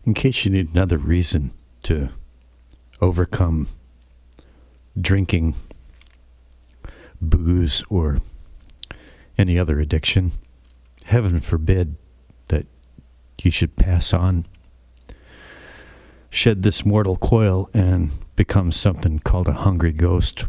in case you need another reason to overcome drinking, booze, or any other addiction. Heaven forbid that you should pass on, shed this mortal coil, and become something called a hungry ghost.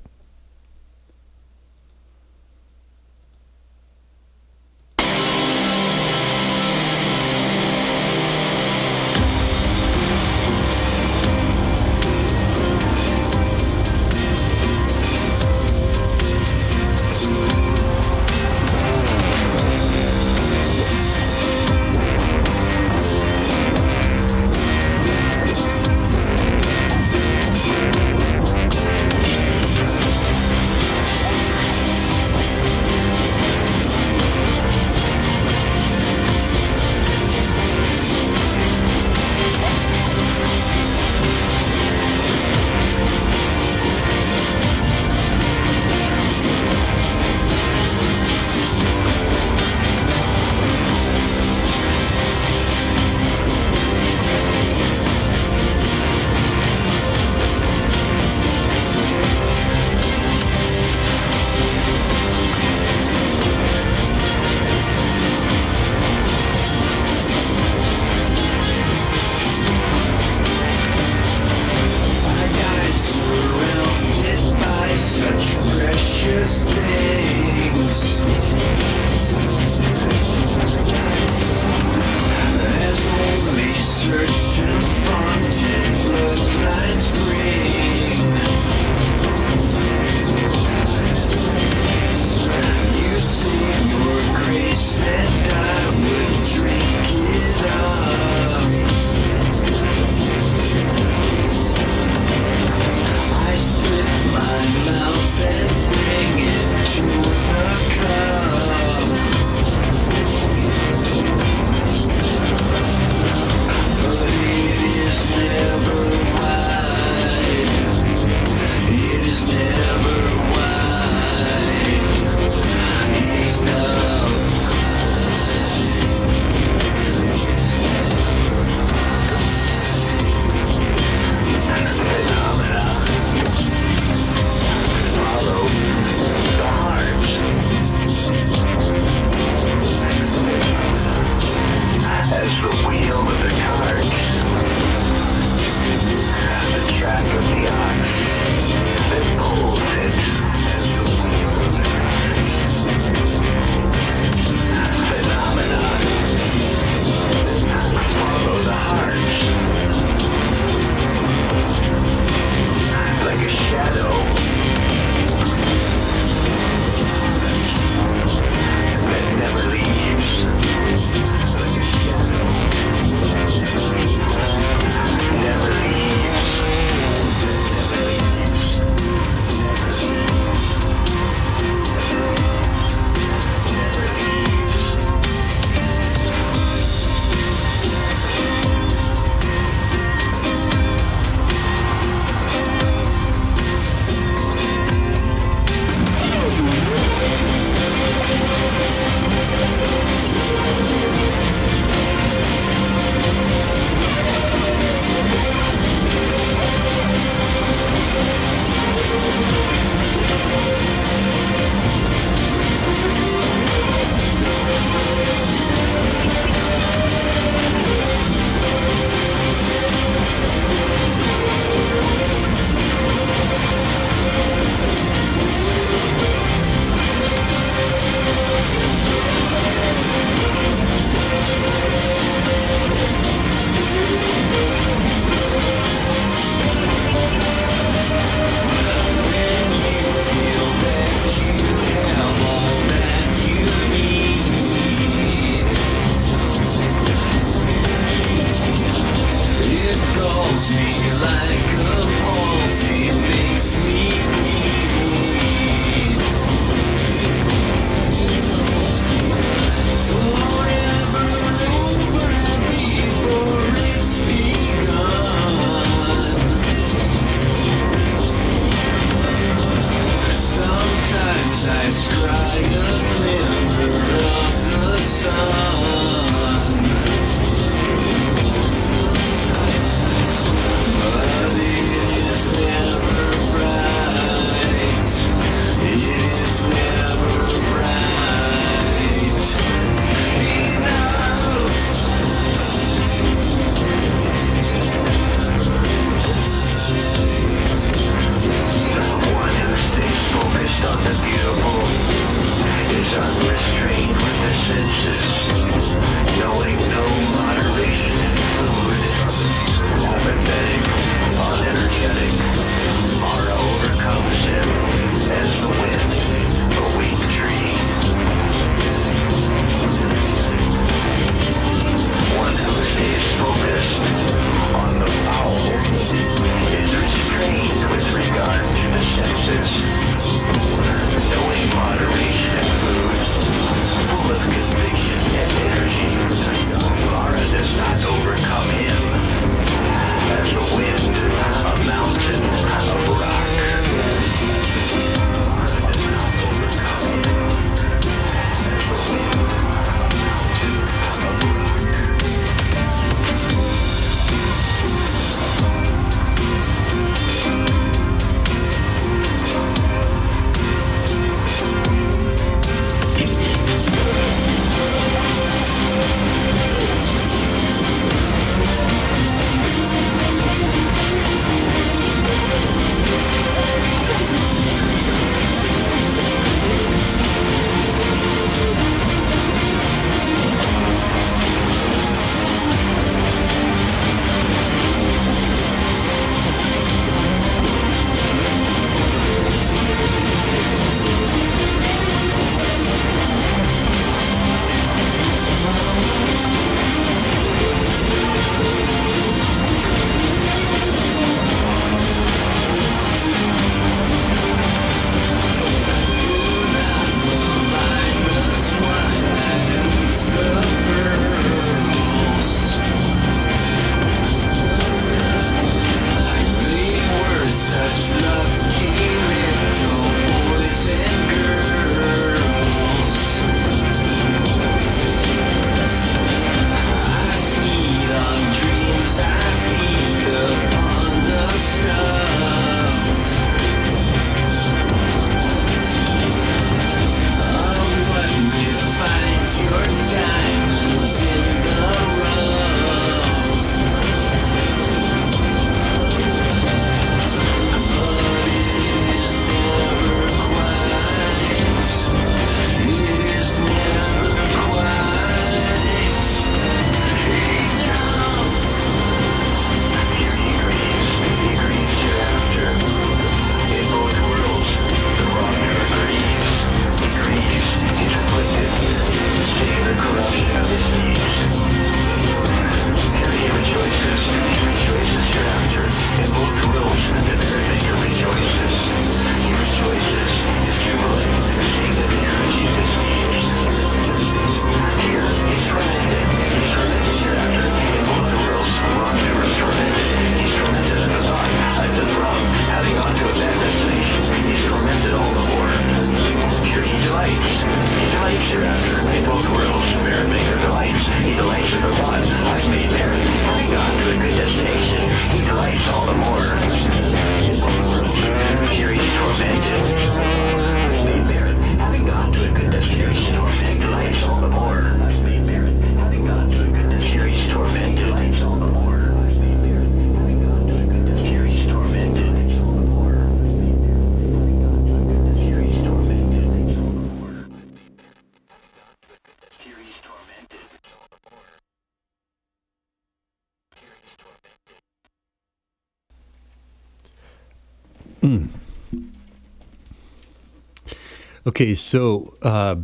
Okay, so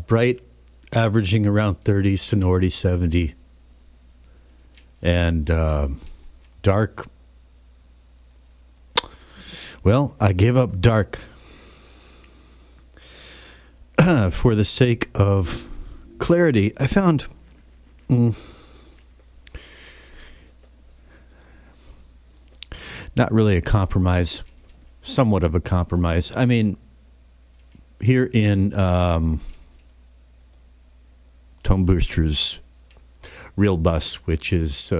bright, averaging around 30, sonority 70, and dark. Well, I gave up dark for the sake of clarity. I found not really a compromise, somewhat of a compromise. I mean, here in Tone Booster's Real Bus, which is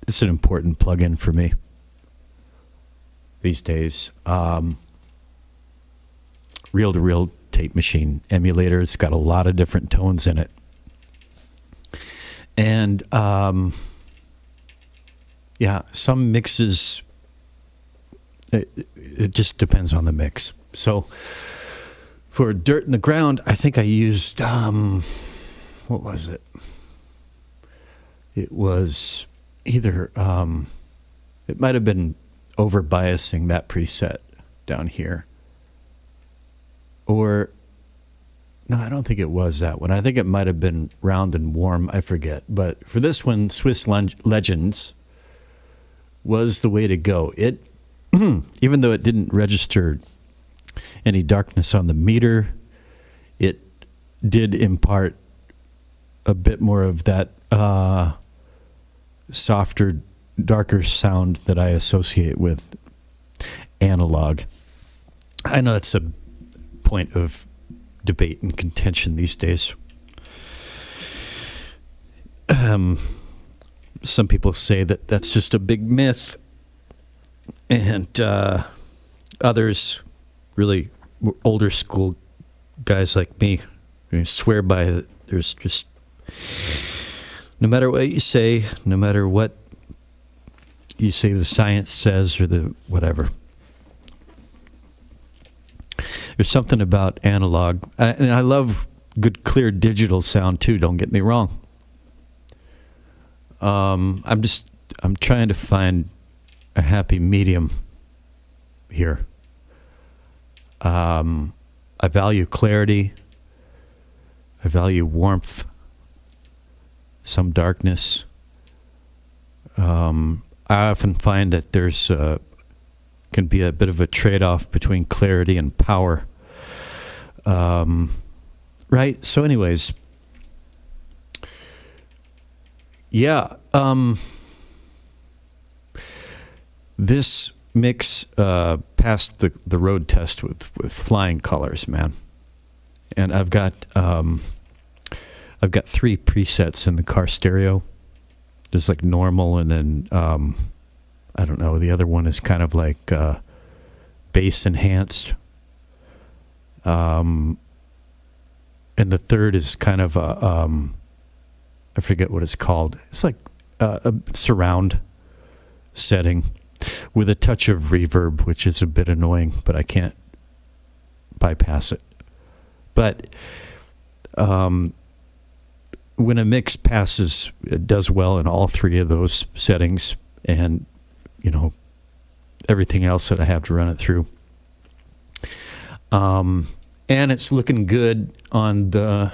it's an important plug-in for me these days. Reel-to-reel tape machine emulator. It's got a lot of different tones in it. And yeah, some mixes, it just depends on the mix. So for Dirt in the Ground, I think I used, what was it? It was either, it might have been over-biasing that preset down here. Or, no, I don't think it was that one. I think it might have been Round and Warm. I forget. But for this one, Swiss Legends was the way to go. It, even though it didn't register any darkness on the meter, it did impart a bit more of that softer, darker sound that I associate with analog. I know it's a point of debate and contention these days. Some people say that that's just a big myth, and others, really older school guys like me, swear by it. There's just, no matter what you say, no matter what you say the science says or the whatever, there's something about analog. And I love good, clear digital sound too, don't get me wrong. I'm trying to find a happy medium here. I value clarity. I value warmth, some darkness. I often find that there's can be a bit of a trade-off between clarity and power. Right? So anyways, yeah, this mix passed the road test with flying colors, man. And I've got 3 presets in the car stereo. There's like normal, and then I don't know, the other one is kind of like bass enhanced. And the third is kind of a I forget what it's called. It's like a surround setting with a touch of reverb, which is a bit annoying, but I can't bypass it. But when a mix passes, it does well in all 3 of those settings, and everything else that I have to run it through. And it's looking good on the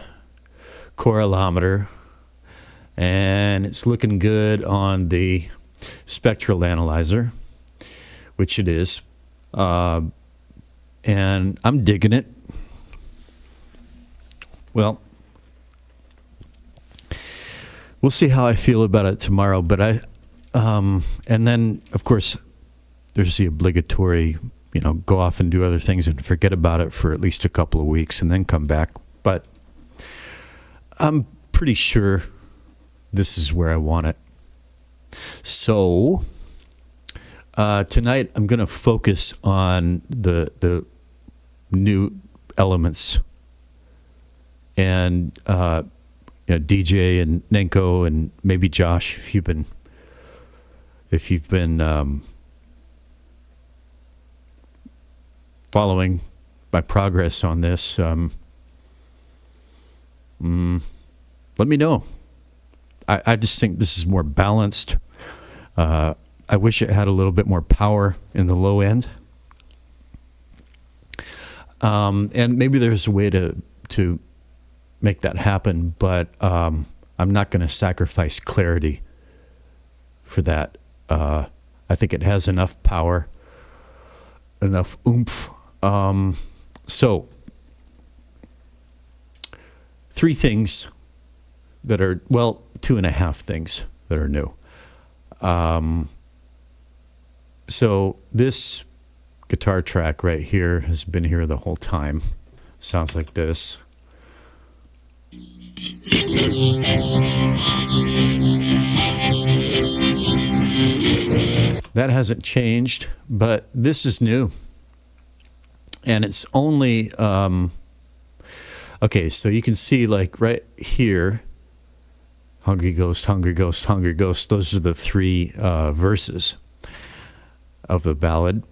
correlometer, and it's looking good on the spectral analyzer, which it is. And I'm digging it. Well, we'll see how I feel about it tomorrow, but and then, of course, there's the obligatory, go off and do other things and forget about it for at least a couple of weeks and then come back. But I'm pretty sure this is where I want it. So tonight I'm going to focus on the new elements, and DJ and Nenko and maybe Josh, if you've been following my progress on this, let me know. I just think this is more balanced. I wish it had a little bit more power in the low end. And maybe there's a way to make that happen, but I'm not going to sacrifice clarity for that. I think it has enough power, enough oomph. So, 3 things that are, 2.5 things that are new. So this guitar track right here has been here the whole time. Sounds like this. That hasn't changed, but this is new. And it's only, okay, so you can see like right here, Hungry Ghost, Hungry Ghost, Hungry Ghost. Those are the 3 verses of the ballad.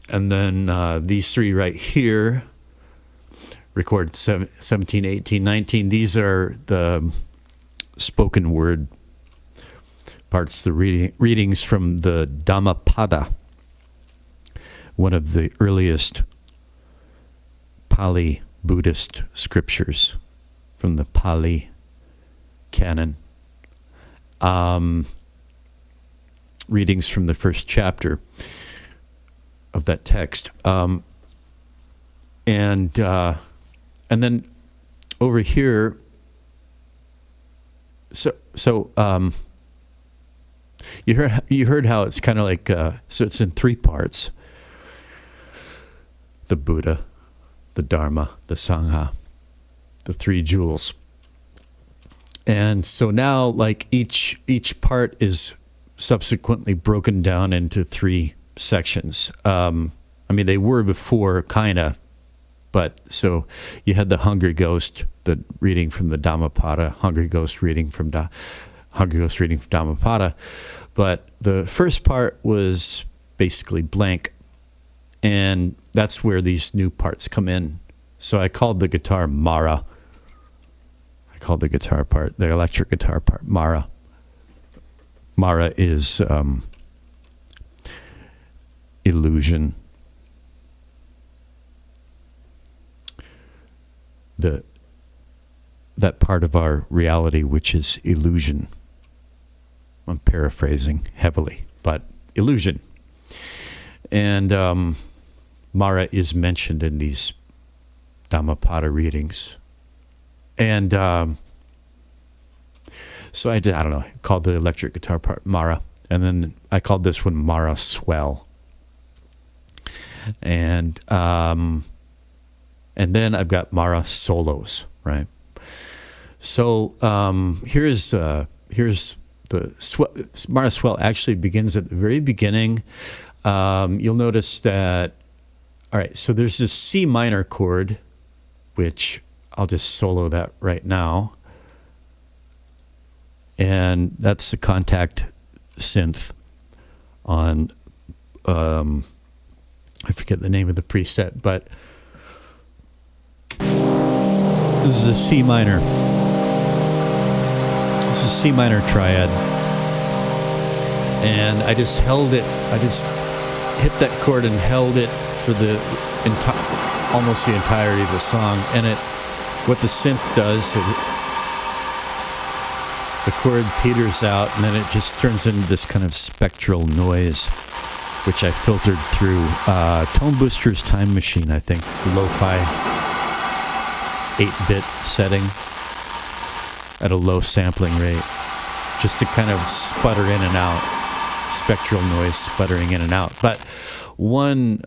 And then these 3 right here, record 17, 18, 19. These are the spoken word parts, the readings from the Dhammapada, one of the earliest Pali Buddhist scriptures from the Pali canon. Readings from the first chapter of that text. And then over here, so you heard how it's kind of like, so it's in 3 parts: the Buddha, the Dharma, the Sangha, the 3 jewels. And so now, like, each part is subsequently broken down into 3 sections. I mean, they were before, kind of, but so you had the Hungry Ghost, the reading from the Dhammapada, Hungry Ghost reading from Dhammapada, but the first part was basically blank, and that's where these new parts come in. So I called the guitar Mara. I called the guitar part, the electric guitar part, Mara. Mara is illusion. That part of our reality which is illusion. I'm paraphrasing heavily, but illusion. And Mara is mentioned in these Dhammapada readings. And so I don't know, called the electric guitar part Mara. And then I called this one Mara Swell. And then I've got Mara Solos, right? So here's the Mara Swell actually begins at the very beginning. You'll notice that, all right, so there's this C minor chord, which I'll just solo that right now. And that's the contact synth on, I forget the name of the preset, but this is a C minor. This is a C minor triad. And I just held it, I just hit that chord and held it for the almost the entirety of the song. And what the synth does, the chord peters out, and then it just turns into this kind of spectral noise, which I filtered through Tone Booster's Time Machine, I think, lo-fi 8-bit setting at a low sampling rate, just to kind of sputter in and out, spectral noise sputtering in and out. But one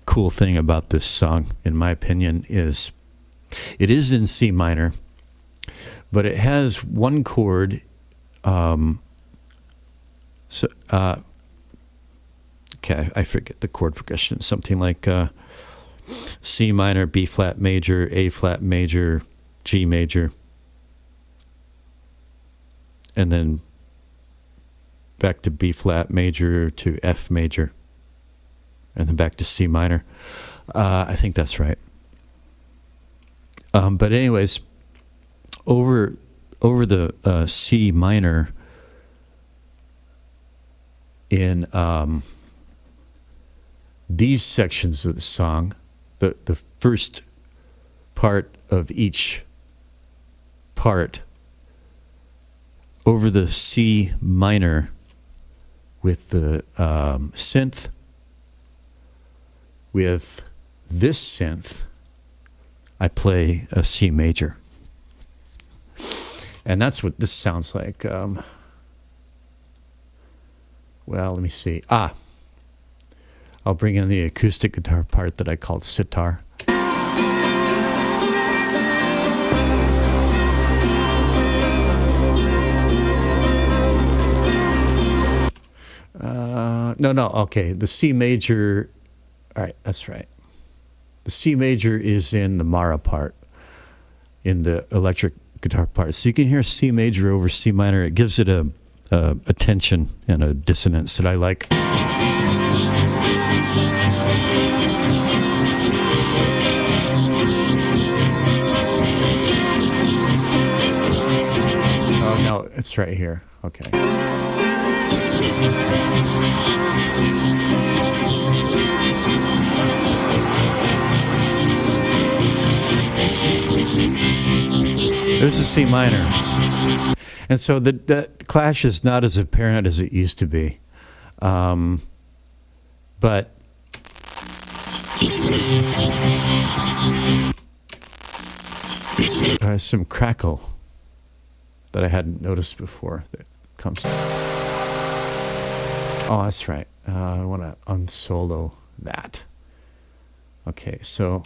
cool thing about this song, in my opinion, is it is in C minor, but it has one chord. Okay, I forget the chord progression. Something like C minor, B flat major, A flat major, G major, and then back to B flat major to F major, and then back to C minor. I think that's right. But anyways, over over the C minor in these sections of the song, the first part of each part, over the C minor with the synth, with this synth, I play a C major. And that's what this sounds like. Well, let me see. I'll bring in the acoustic guitar part that I called sitar. No, okay. The C major, all right, that's right. The C major is in the Mara part, in the electric guitar part. So you can hear C major over C minor. It gives it a tension and a dissonance that I like. Oh, no, it's right here. Okay. There's a C minor. And so the clash is not as apparent as it used to be. But there's some crackle that I hadn't noticed before that comes. Oh, that's right. I want to unsolo that. Okay, so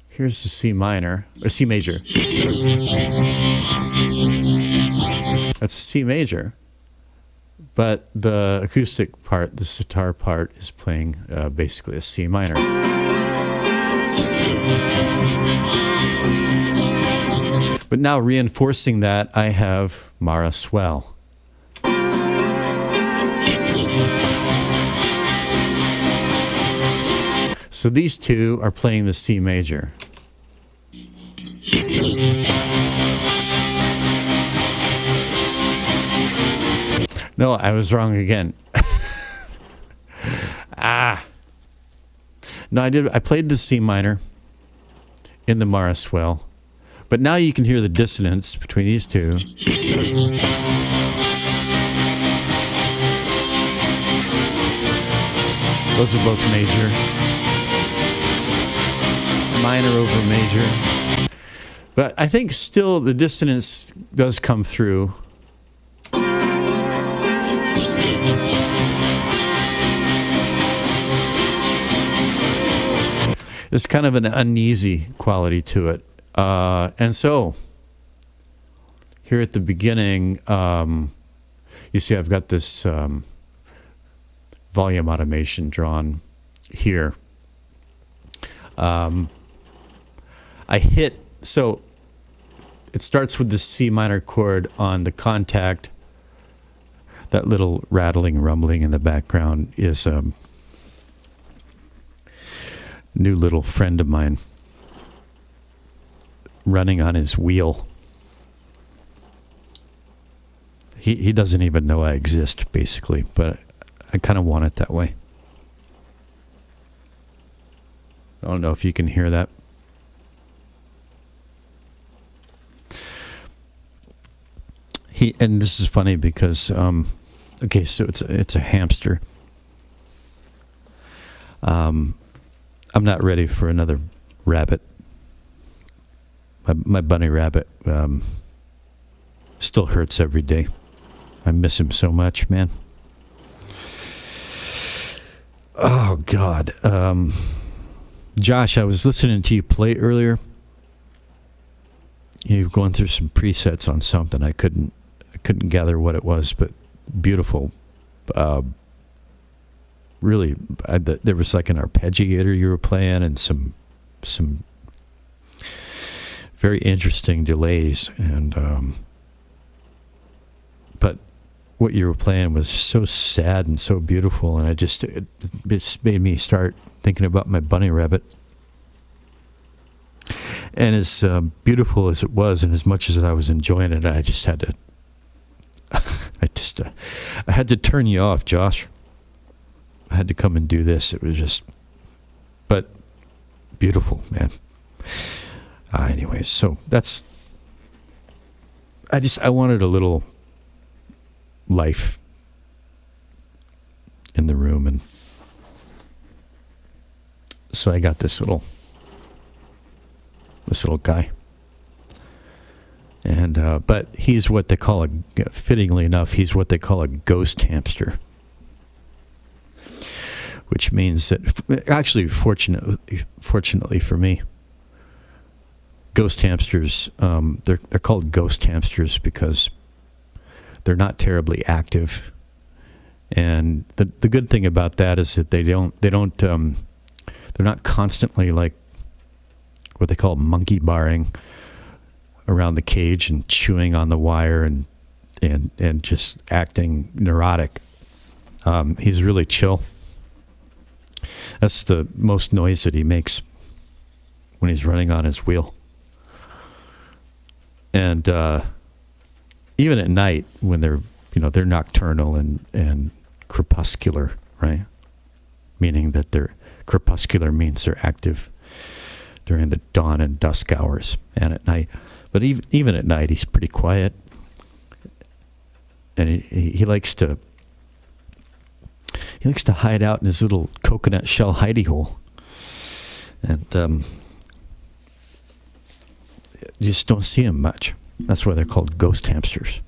here's the C minor, or C major. That's C major. But the acoustic part, the sitar part, is playing basically a C minor. But now reinforcing that, I have Mara swell. So these two are playing the C major. No, I was wrong again. No, I played the C minor in the Mara swell. But now you can hear the dissonance between these two. Those are both major. Minor over major. But I think still the dissonance does come through. There's kind of an uneasy quality to it. And so, here at the beginning, you see I've got this volume automation drawn here. So it starts with the C minor chord on the contact. That little rattling, rumbling in the background is a new little friend of mine running on his wheel. He doesn't even know I exist, basically, but I kind of want it that way. I don't know if you can hear that. And this is funny because, okay, so it's a hamster. I'm not ready for another rabbit. My bunny rabbit still hurts every day. I miss him so much, man. Oh, God. Josh, I was listening to you play earlier. You were going through some presets on something. I couldn't gather what it was, but beautiful. Really, there was like an arpeggiator you were playing and some very interesting delays, and but what you were playing was so sad and so beautiful, and it made me start thinking about my bunny rabbit. And as beautiful as it was, and as much as I was enjoying it, I just had to, I had to turn you off, Josh. I had to come and do this. It was just, but beautiful, man. Anyways, so that's, I wanted a little life in the room, and so I got this little guy, and but he's what they call fittingly enough, he's what they call a ghost hamster, which means that actually, fortunately for me, ghost hamsters, they're called ghost hamsters because they're not terribly active, and the good thing about that is that they're not constantly like what they call monkey barring around the cage and chewing on the wire and just acting neurotic. He's really chill. That's the most noise that he makes when he's running on his wheel. And even at night when they're nocturnal and crepuscular, right? Meaning that they're crepuscular means they're active during the dawn and dusk hours and at night. But even at night, he's pretty quiet, and he likes to hide out in his little coconut shell hidey hole, and you just don't see him much. That's why they're called ghost hamsters.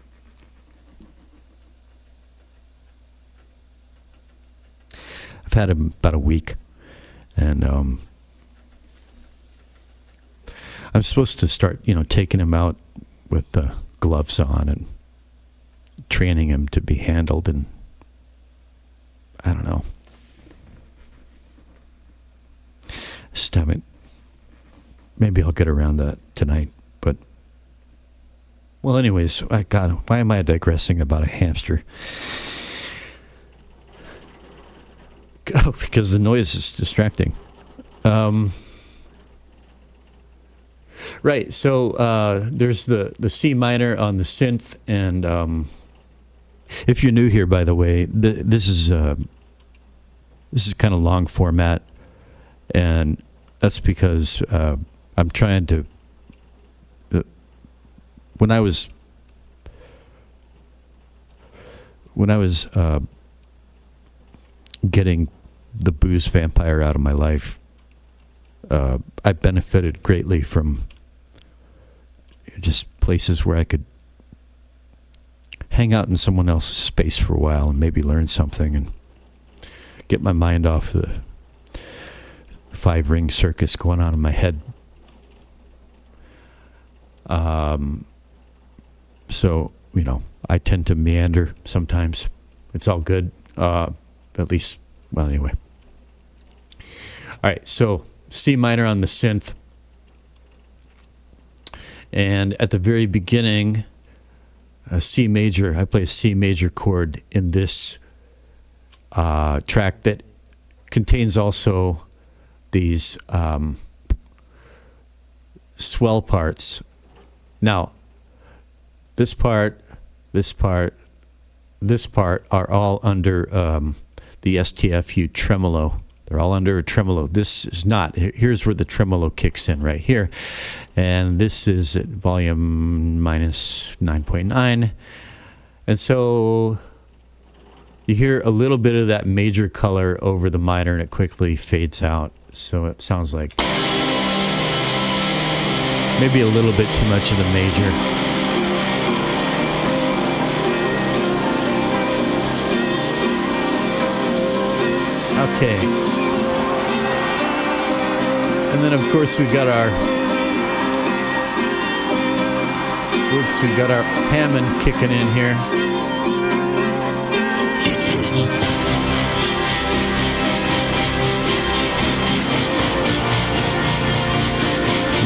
I've had him about a week, and I'm supposed to start, taking him out with the gloves on and training him to be handled, and I don't know. Just haven't. Maybe I'll get around that tonight, but well, anyways, why am I digressing about a hamster? Oh, because the noise is distracting. Right, so there's the C minor on the synth, and if you're new here, by the way, this is kind of long format, and that's because I'm trying to. When I was getting the booze vampire out of my life, I benefited greatly from just places where I could hang out in someone else's space for a while and maybe learn something and get my mind off the 5-ring circus going on in my head. So, I tend to meander sometimes. It's all good. At least, well, anyway. All right, so C minor on the synth. And at the very beginning, a C major, I play a C major chord in this track that contains also these swell parts. Now, this part are all under the STFU tremolo. They're all under a tremolo. This is not. Here's where the tremolo kicks in right here. And this is at volume minus 9.9. And so you hear a little bit of that major color over the minor, and it quickly fades out. So it sounds like maybe a little bit too much of the major. Okay. And then, of course, we got our Hammond kicking in here.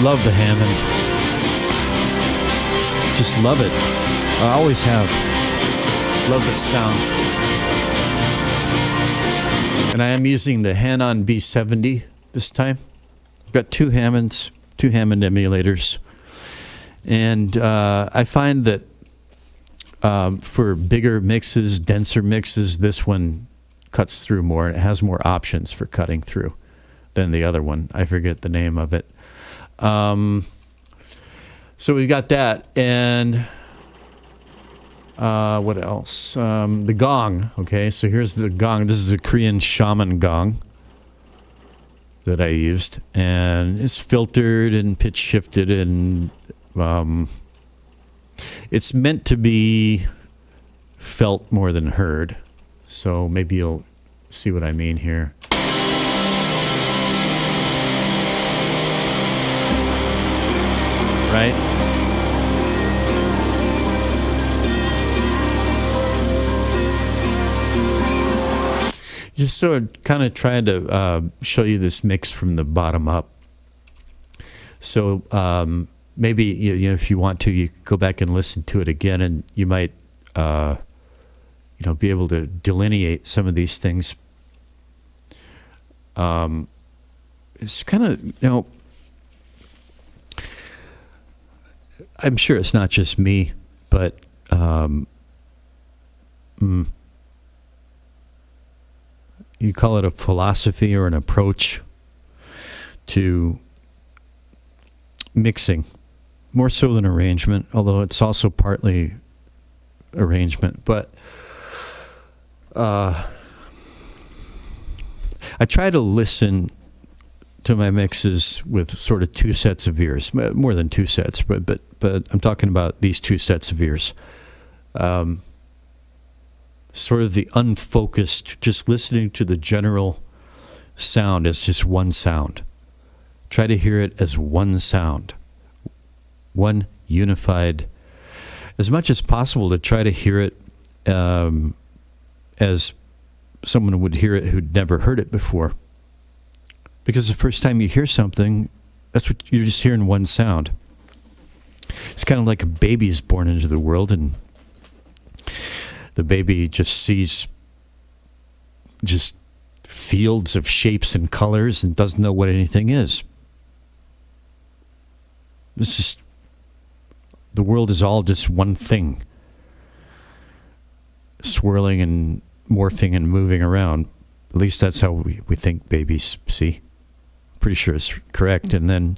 Love the Hammond. Just love it. I always have. Love the sound. And I am using the Hanon B70 this time. I've got two Hammonds, 2 Hammond emulators. And I find that for bigger mixes, denser mixes, this one cuts through more, and it has more options for cutting through than the other one. I forget the name of it. So we got that, and what else? The gong. Okay, so here's the gong. This is a Korean shaman gong that I used, and it's filtered and pitch shifted, and it's meant to be felt more than heard. So maybe you'll see what I mean here. Right? Just sort of kind of trying to show you this mix from the bottom up. So maybe you know, if you want to, you could go back and listen to it again, and you might be able to delineate some of these things. It's kind of, I'm sure it's not just me, but you call it a philosophy or an approach to mixing, more so than arrangement, although it's also partly arrangement. But I try to listen to my mixes with sort of 2 sets of ears, more than 2 sets, but I'm talking about these 2 sets of ears. Sort of the unfocused, just listening to the general sound as just one sound. Try to hear it as one sound, one unified, as much as possible to try to hear it as someone would hear it who'd never heard it before. Because the first time you hear something, that's what you're just hearing, one sound. It's kind of like a baby is born into the world, and the baby just sees just fields of shapes and colors and doesn't know what anything is. It's just, the world is all just one thing, swirling and morphing and moving around. At least that's how we think babies see. Pretty sure it's correct. And then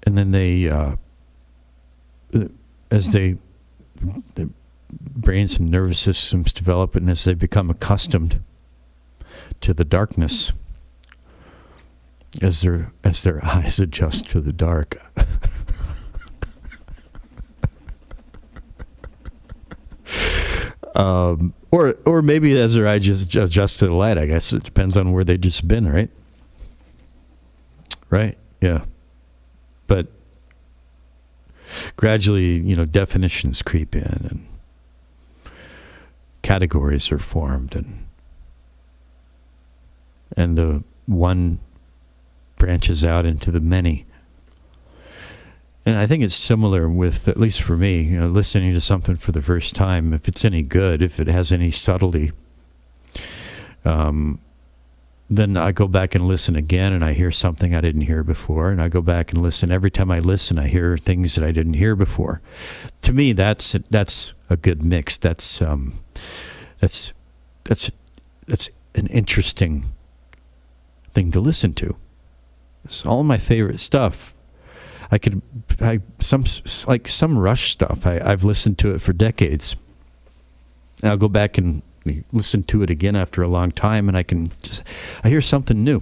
they as the brains and nervous systems develop, and as they become accustomed to the darkness, as their eyes adjust to the dark. Or maybe as their eyes just adjust to the light. I guess it depends on where they've just been, right? Right? Yeah. But gradually, definitions creep in, and categories are formed, and the one branches out into the many. And I think it's similar with, at least for me, listening to something for the first time. If it's any good, if it has any subtlety, then I go back and listen again, and I hear something I didn't hear before, and I go back and listen. Every time I listen, I hear things that I didn't hear before. To me, that's a good mix. That's an interesting thing to listen to. It's all my favorite stuff. Some Rush stuff. I've listened to it for decades. And I'll go back and listen to it again after a long time, and I hear something new.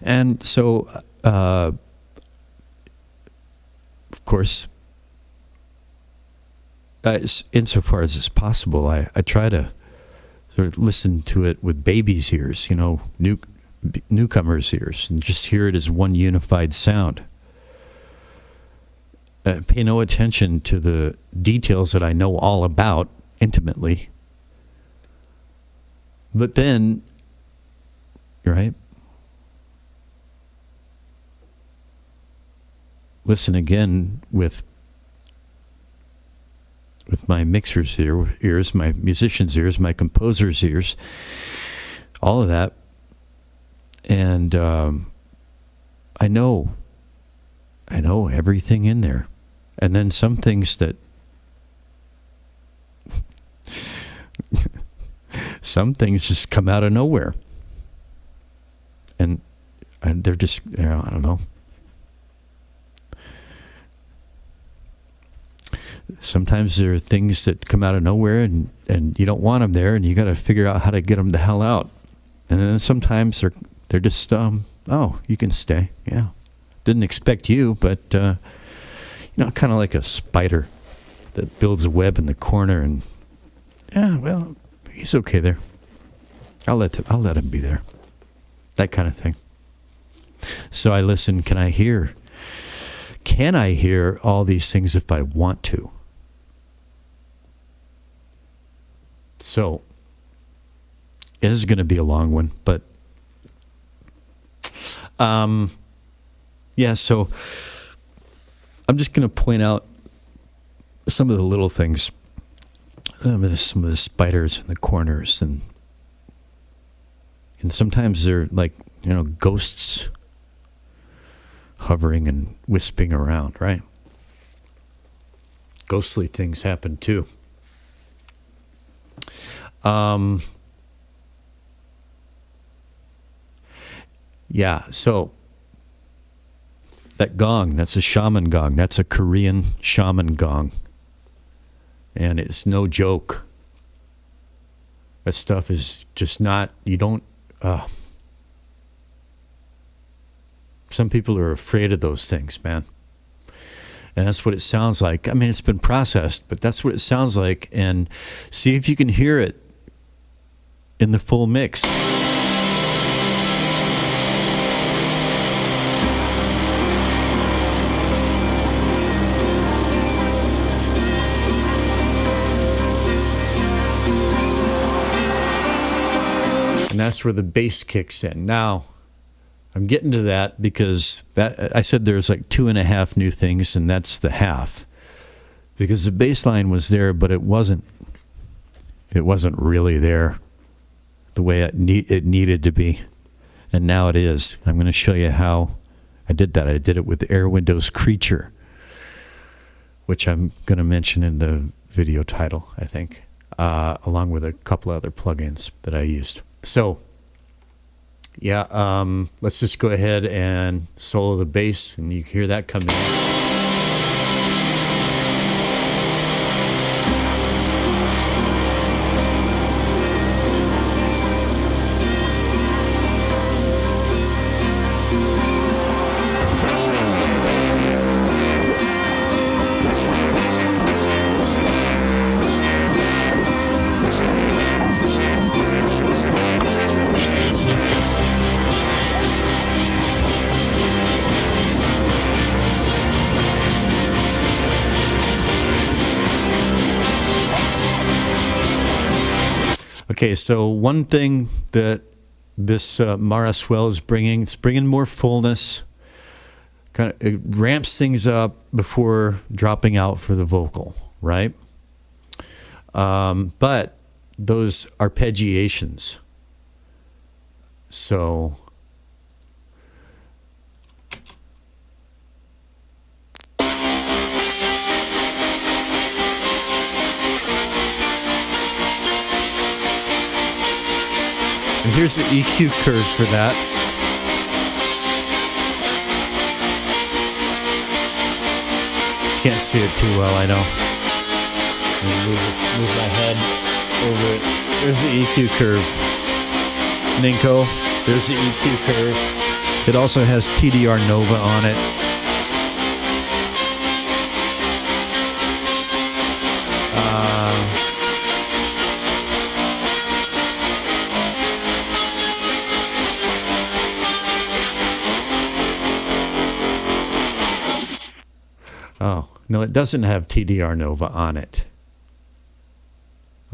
And so, of course, insofar as it's possible, I try to sort of listen to it with baby's ears, newcomer's ears, and just hear it as one unified sound. Pay no attention to the details that I know all about intimately. But then, right? Listen again with my mixer's ears, my musician's ears, my composer's ears, all of that. And I know everything in there. And then some things that some things just come out of nowhere. And they're just, I don't know. Sometimes there are things that come out of nowhere and you don't want them there, and you got to figure out how to get them the hell out. And then sometimes they're just, oh, you can stay. Yeah. Didn't expect you, but, kind of like a spider that builds a web in the corner, and, yeah, well, he's okay there. I'll let him be there. That kind of thing. So I listen, can I hear all these things if I want to? So, it is going to be a long one, but yeah, so I'm just going to point out some of the little things, some of the spiders in the corners, and sometimes they're like, ghosts hovering and wisping around, right? Ghostly things happen too. Yeah, so that gong, that's a shaman gong. That's a Korean shaman gong. And it's no joke. That stuff is just not, some people are afraid of those things, man. And that's what it sounds like. I mean, it's been processed, but that's what it sounds like. And see if you can hear it in the full mix. And that's where the bass kicks in. Now, I'm getting to that because I said there's like 2.5 new things, and that's the half. Because the bass line was there, but it wasn't really there the way it needed to be. And now it is. I'm going to show you how I did that. I did it with Airwindows Creature, which I'm going to mention in the video title, I think, along with a couple other plugins that I used. So, yeah, let's just go ahead and solo the bass, and you can hear that coming in. Okay, so one thing that this Mara Swell is bringing, it's bringing more fullness. It ramps things up before dropping out for the vocal, right? But those arpeggiations. So and here's the EQ curve for that. Can't see it too well, I know. Move my head over it. There's the EQ curve. Ninko, there's the EQ curve. It also has TDR Nova on it. Oh, no, it doesn't have TDR Nova on it.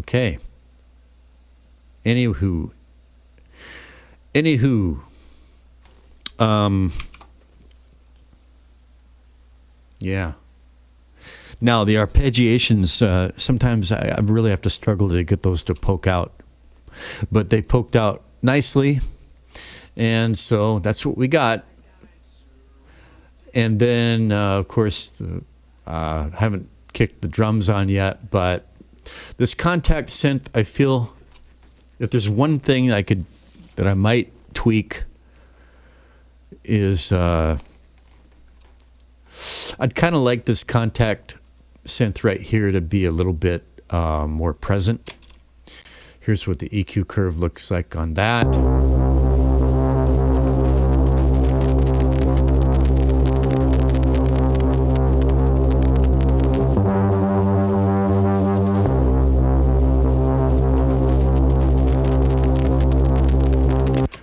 Okay. Anywho. Yeah. Now, the arpeggiations, sometimes I really have to struggle to get those to poke out. But they poked out nicely. And so that's what we got. And then, of course, haven't kicked the drums on yet, but this contact synth, I feel if there's one thing that I might tweak is I'd kind of like this contact synth right here to be a little bit more present. Here's what the EQ curve looks like on that.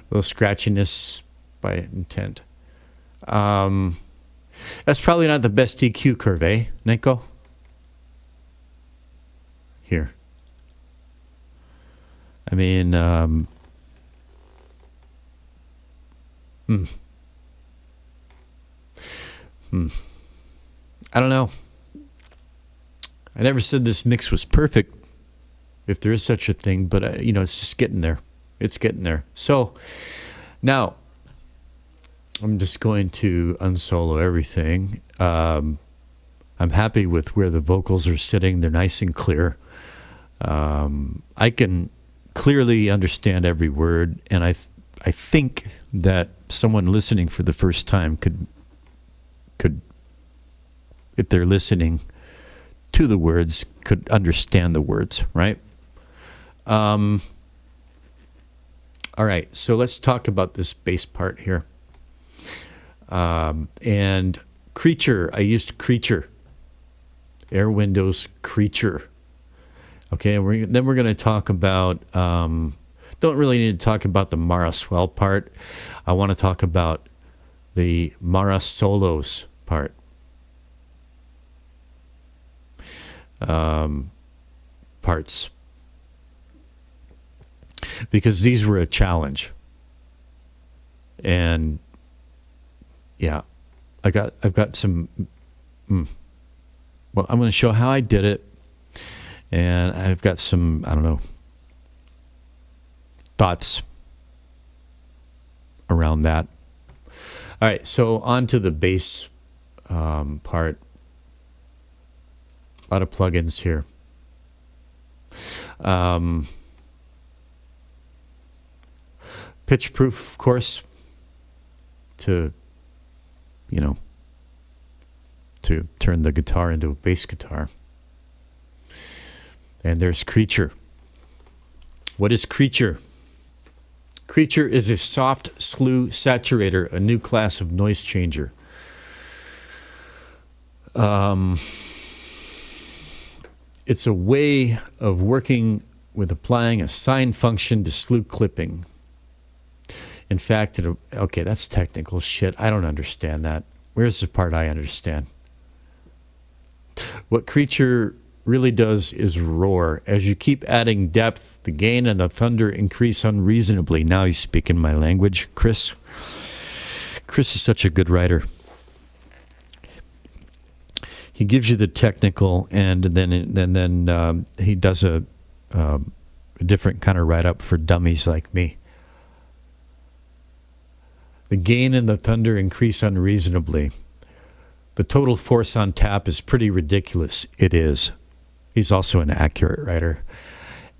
A little scratchiness by intent. That's probably not the best EQ curve, eh, Nico? Here. I mean, I don't know. I never said this mix was perfect, if there is such a thing, but, it's just getting there. It's getting there. So now I'm just going to unsolo everything. I'm happy with where the vocals are sitting. They're nice and clear. I can clearly understand every word, and I think that someone listening for the first time could, if they're listening to the words, could understand the words, right? All right, so let's talk about this bass part here. And Creature, I used Creature. Airwindows Creature. Okay, then we're going to talk about, don't really need to talk about the Mara swell part. I want to talk about the Mara solos part. Parts. Because these were a challenge. And yeah, I've got some, well, I'm going to show how I did it. And I've got some, I don't know, thoughts around that. All right, so on to the bass part. A lot of plugins here. Pitch proof, of course, to turn the guitar into a bass guitar. And there's Creature. What is Creature? Creature is a soft slew saturator, a new class of noise changer. It's a way of working with applying a sine function to slew clipping. In fact, okay, that's technical shit. I don't understand that. Where's the part I understand? What Creature really does is roar. As you keep adding depth, the gain and the thunder increase unreasonably. Now he's speaking my language. Chris is such a good writer. He gives you the technical, and then he does a different kind of write-up for dummies like me. The gain and the thunder increase unreasonably. The total force on tap is pretty ridiculous. It is. He's also an accurate writer.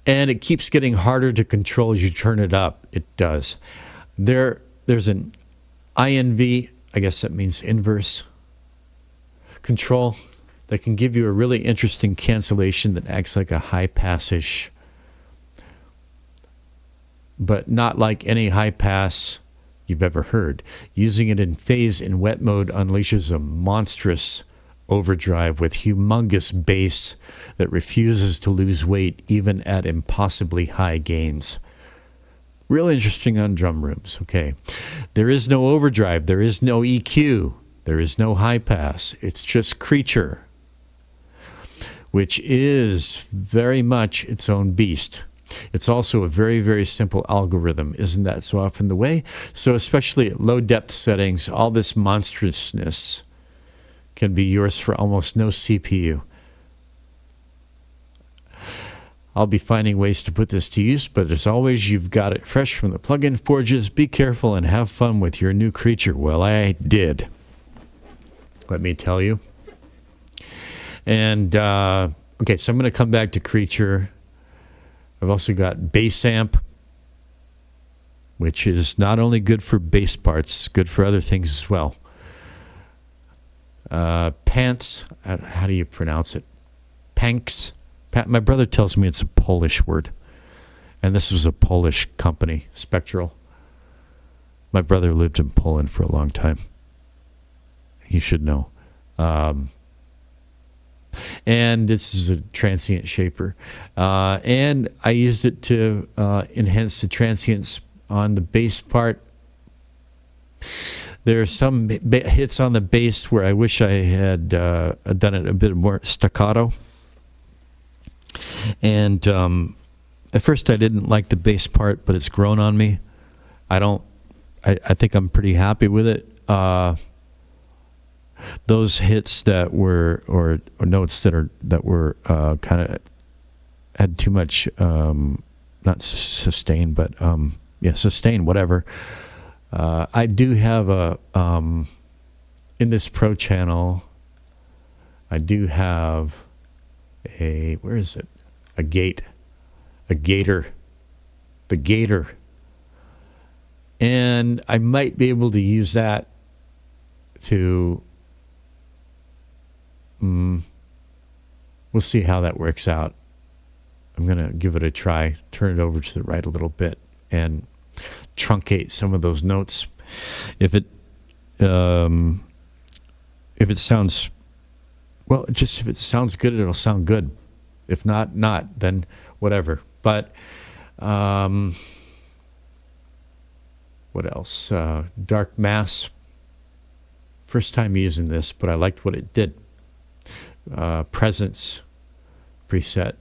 And it keeps getting harder to control as you turn it up. It does. There's an INV, I guess that means inverse control, that can give you a really interesting cancellation that acts like a high pass-ish, but not like any high pass you've ever heard. Using it in phase in wet mode unleashes a monstrous overdrive with humongous bass that refuses to lose weight even at impossibly high gains. Real interesting on drum rooms, okay. There is no overdrive, there is no EQ, there is no high pass. It's just Creature, which is very much its own beast. It's also a very, very simple algorithm. Isn't that so often the way? So especially at low depth settings, all this monstrousness can be yours for almost no CPU. I'll be finding ways to put this to use, but as always, you've got it fresh from the plugin forges. Be careful and have fun with your new creature. Well, I did. Let me tell you. And, okay, so I'm going to come back to creature. I've also got bass amp, which is not only good for bass parts, good for other things as well. Pants, how do you pronounce it? Panks. My brother tells me it's a Polish word. And this was a Polish company, Spectral. My brother lived in Poland for a long time. You should know. And this is a transient shaper. And I used it to enhance the transients on the bass part. There are some hits on the bass where I wish I had done it a bit more staccato. And at first I didn't like the bass part, but it's grown on me. I think I'm pretty happy with it. Those hits that were or notes that were kind of had too much not sustain, but sustain, whatever. I do have a in this pro channel. I do have where is it? A gator, the gator, and I might be able to use that to. We'll see how that works out. I'm gonna give it a try. Turn it over to the right a little bit and truncate some of those notes. If it sounds well, just if it sounds good, it'll sound good. If not, then whatever. But what else? Dark Mass. First time using this, but I liked what it did. Presence preset.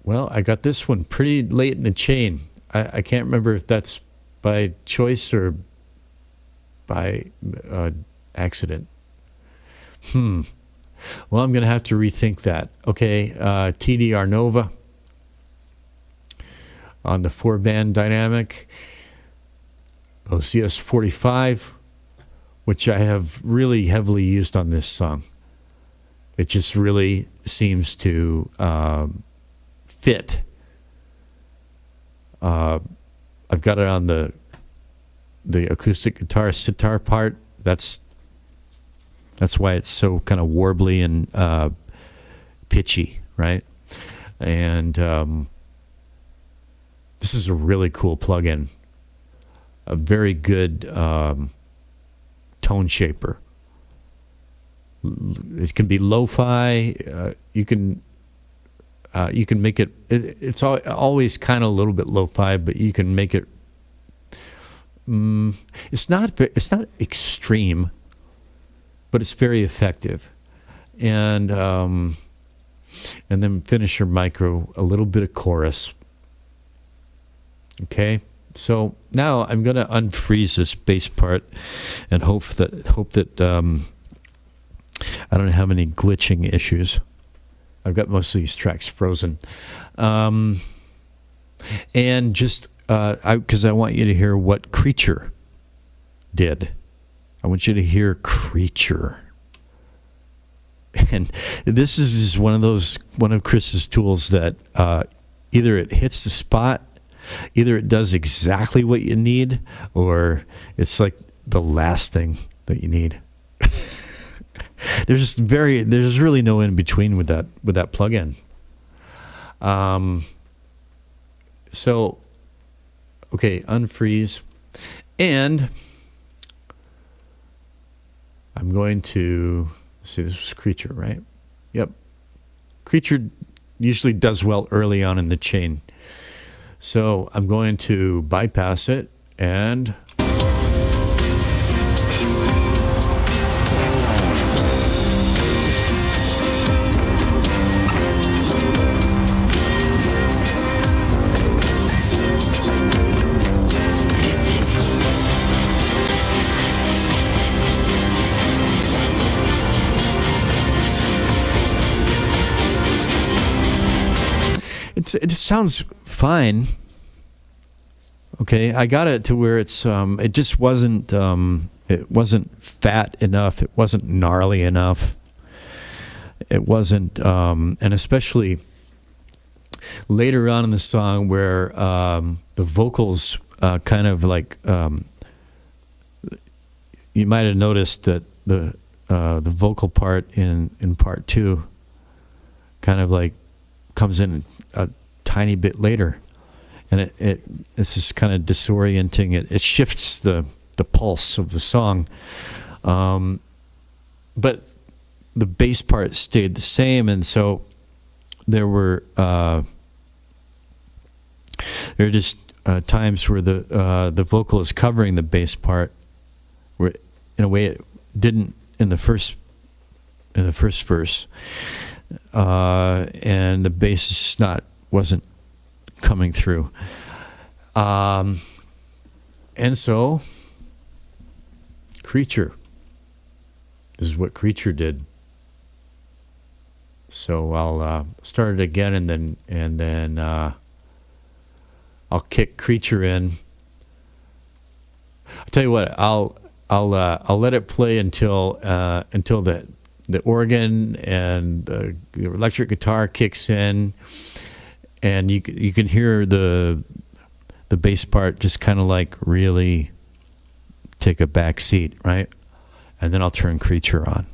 Well, I got this one pretty late in the chain. I can't remember if that's by choice or by accident. Well, I'm going to have to rethink that. Okay, TDR Nova on the 4-band dynamic. OCS-45, which I have really heavily used on this song. It just really seems to fit. I've got it on the acoustic guitar sitar part. That's why it's so kind of warbly and pitchy, right? And this is a really cool plugin. A very good tone shaper. It can be lo-fi. You can make it. It's always kind of a little bit lo-fi, but you can make it. It's not extreme, but it's very effective. And then finisher micro, a little bit of chorus. Okay. So now I'm going to unfreeze this bass part and hope that I don't have any glitching issues. I've got most of these tracks frozen. And just because I want you to hear what Creature did. I want you to hear Creature. And this is one of Chris's tools that either it hits the spot, either it does exactly what you need, or it's like the last thing that you need. There's really no in between with that plugin. So, okay, unfreeze, and I'm going to see. This was Creature, right? Yep. Creature usually does well early on in the chain. So I'm going to bypass it and sounds fine. Okay, I got it to where it's it just wasn't fat enough. It wasn't gnarly enough. It wasn't, and especially later on in the song where the vocals kind of like you might have noticed that the vocal part in part 2 kind of like comes in a tiny bit later, and it's just kind of disorienting. It shifts the pulse of the song, but the bass part stayed the same, and so there were just times where the vocal is covering the bass part, where in a way it didn't in the first verse, and the bass is just wasn't coming through, and so Creature. This is what Creature did. So I'll start it again, and then I'll kick Creature in. I'll tell you what. I'll let it play until the organ and the electric guitar kicks in, and you can hear the bass part just kind of like really take a back seat, right? And then I'll turn Creature on.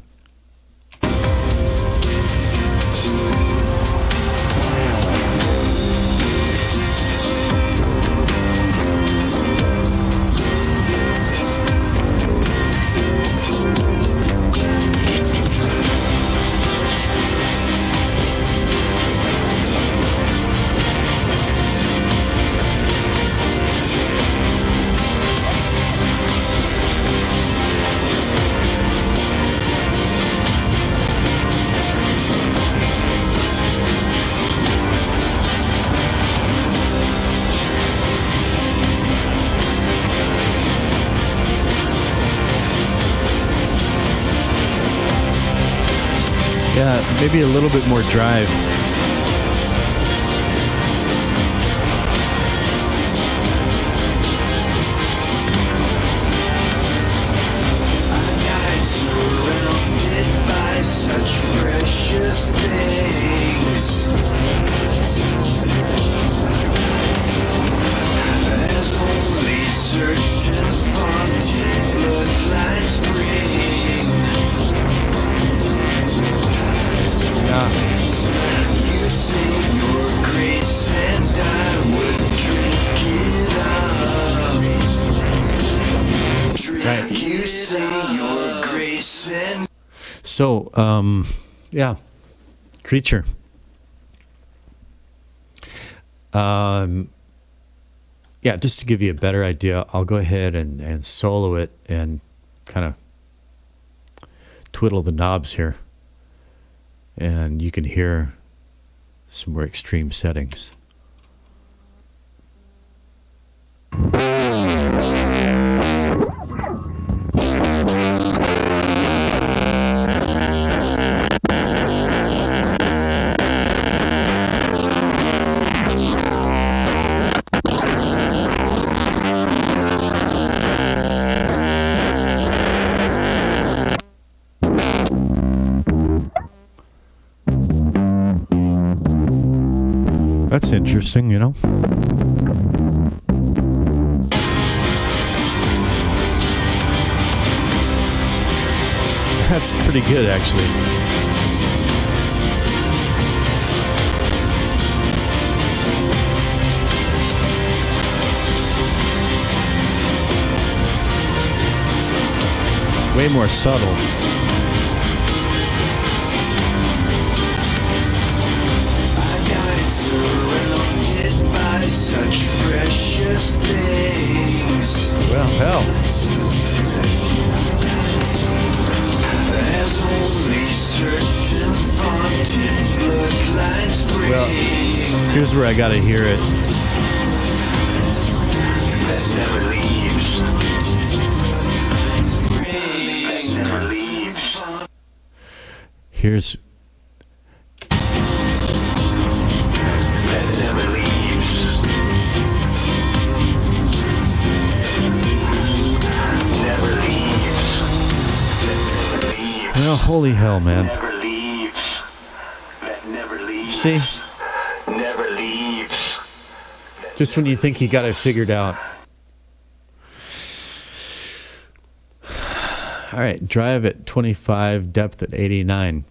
Yeah, maybe a little bit more drive. Surrounded by such precious things, as only certain fountain bloodlines bring. You say your grace and I would drink it up. Right. You say your grace and So, yeah, Creature. Yeah, just to give you a better idea, I'll go ahead and solo it and kind of twiddle the knobs here. And you can hear some more extreme settings. That's interesting, you know? That's pretty good, actually. Way more subtle. surrounded by such precious things. Well, hell. As only certain fountain bloodlines bring. Well, here's where I gotta hear it. That never leaves. That never leaves. Here's That never leaves. Holy hell, man. Never leaves. That never leaves. See? Never leaves. Just when you think you got it figured out. All right, drive at 25, depth at 89.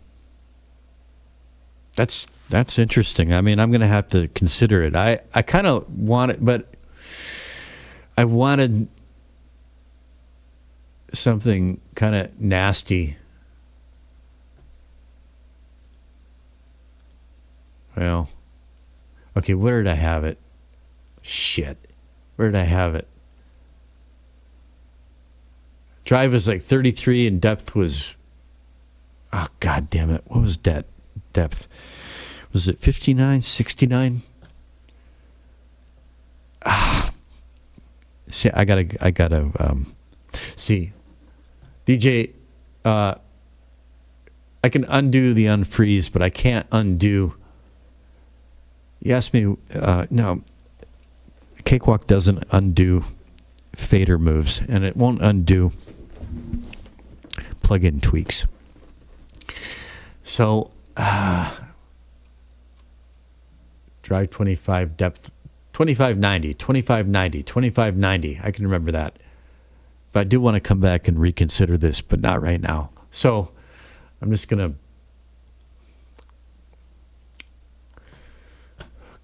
That's interesting. I mean, I'm going to have to consider it. I kind of want it, but I wanted something kind of nasty. Well, okay, where did I have it? Shit. Where did I have it? Drive was like 33 and depth was, oh, God damn it. What was depth? Was it 59, 69? See, I gotta, see, DJ, I can undo the unfreeze, but I can't undo. You asked me, no, Cakewalk doesn't undo fader moves, and it won't undo plug-in tweaks. So, drive 25, depth 2590, 2590, 2590. I can remember that. But I do want to come back and reconsider this, but not right now. So, I'm just going to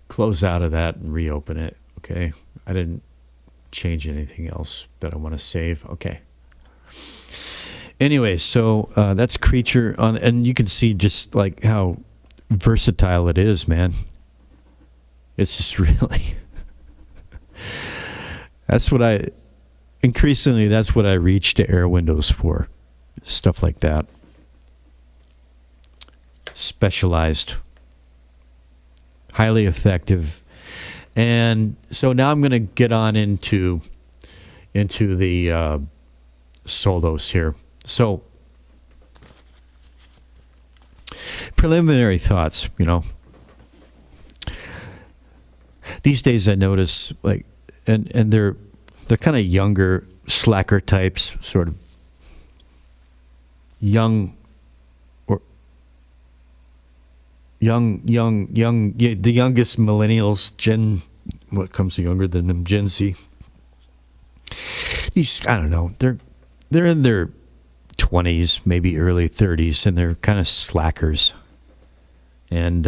close out of that and reopen it. Okay. I didn't change anything else that I want to save. Okay. Anyway, so that's Creature on, and you can see just like how versatile it is, man. It's just really that's what I reach to Airwindows for. Stuff like that. Specialized. Highly effective. And so now I'm going to get on into the solos here. So, preliminary thoughts, you know. These days I notice, like, and they're kind of younger, slacker types, sort of young, or young, the youngest millennials, what comes younger than them, Gen Z. These, I don't know, they're in their 20s, maybe early 30s, and they're kind of slackers. And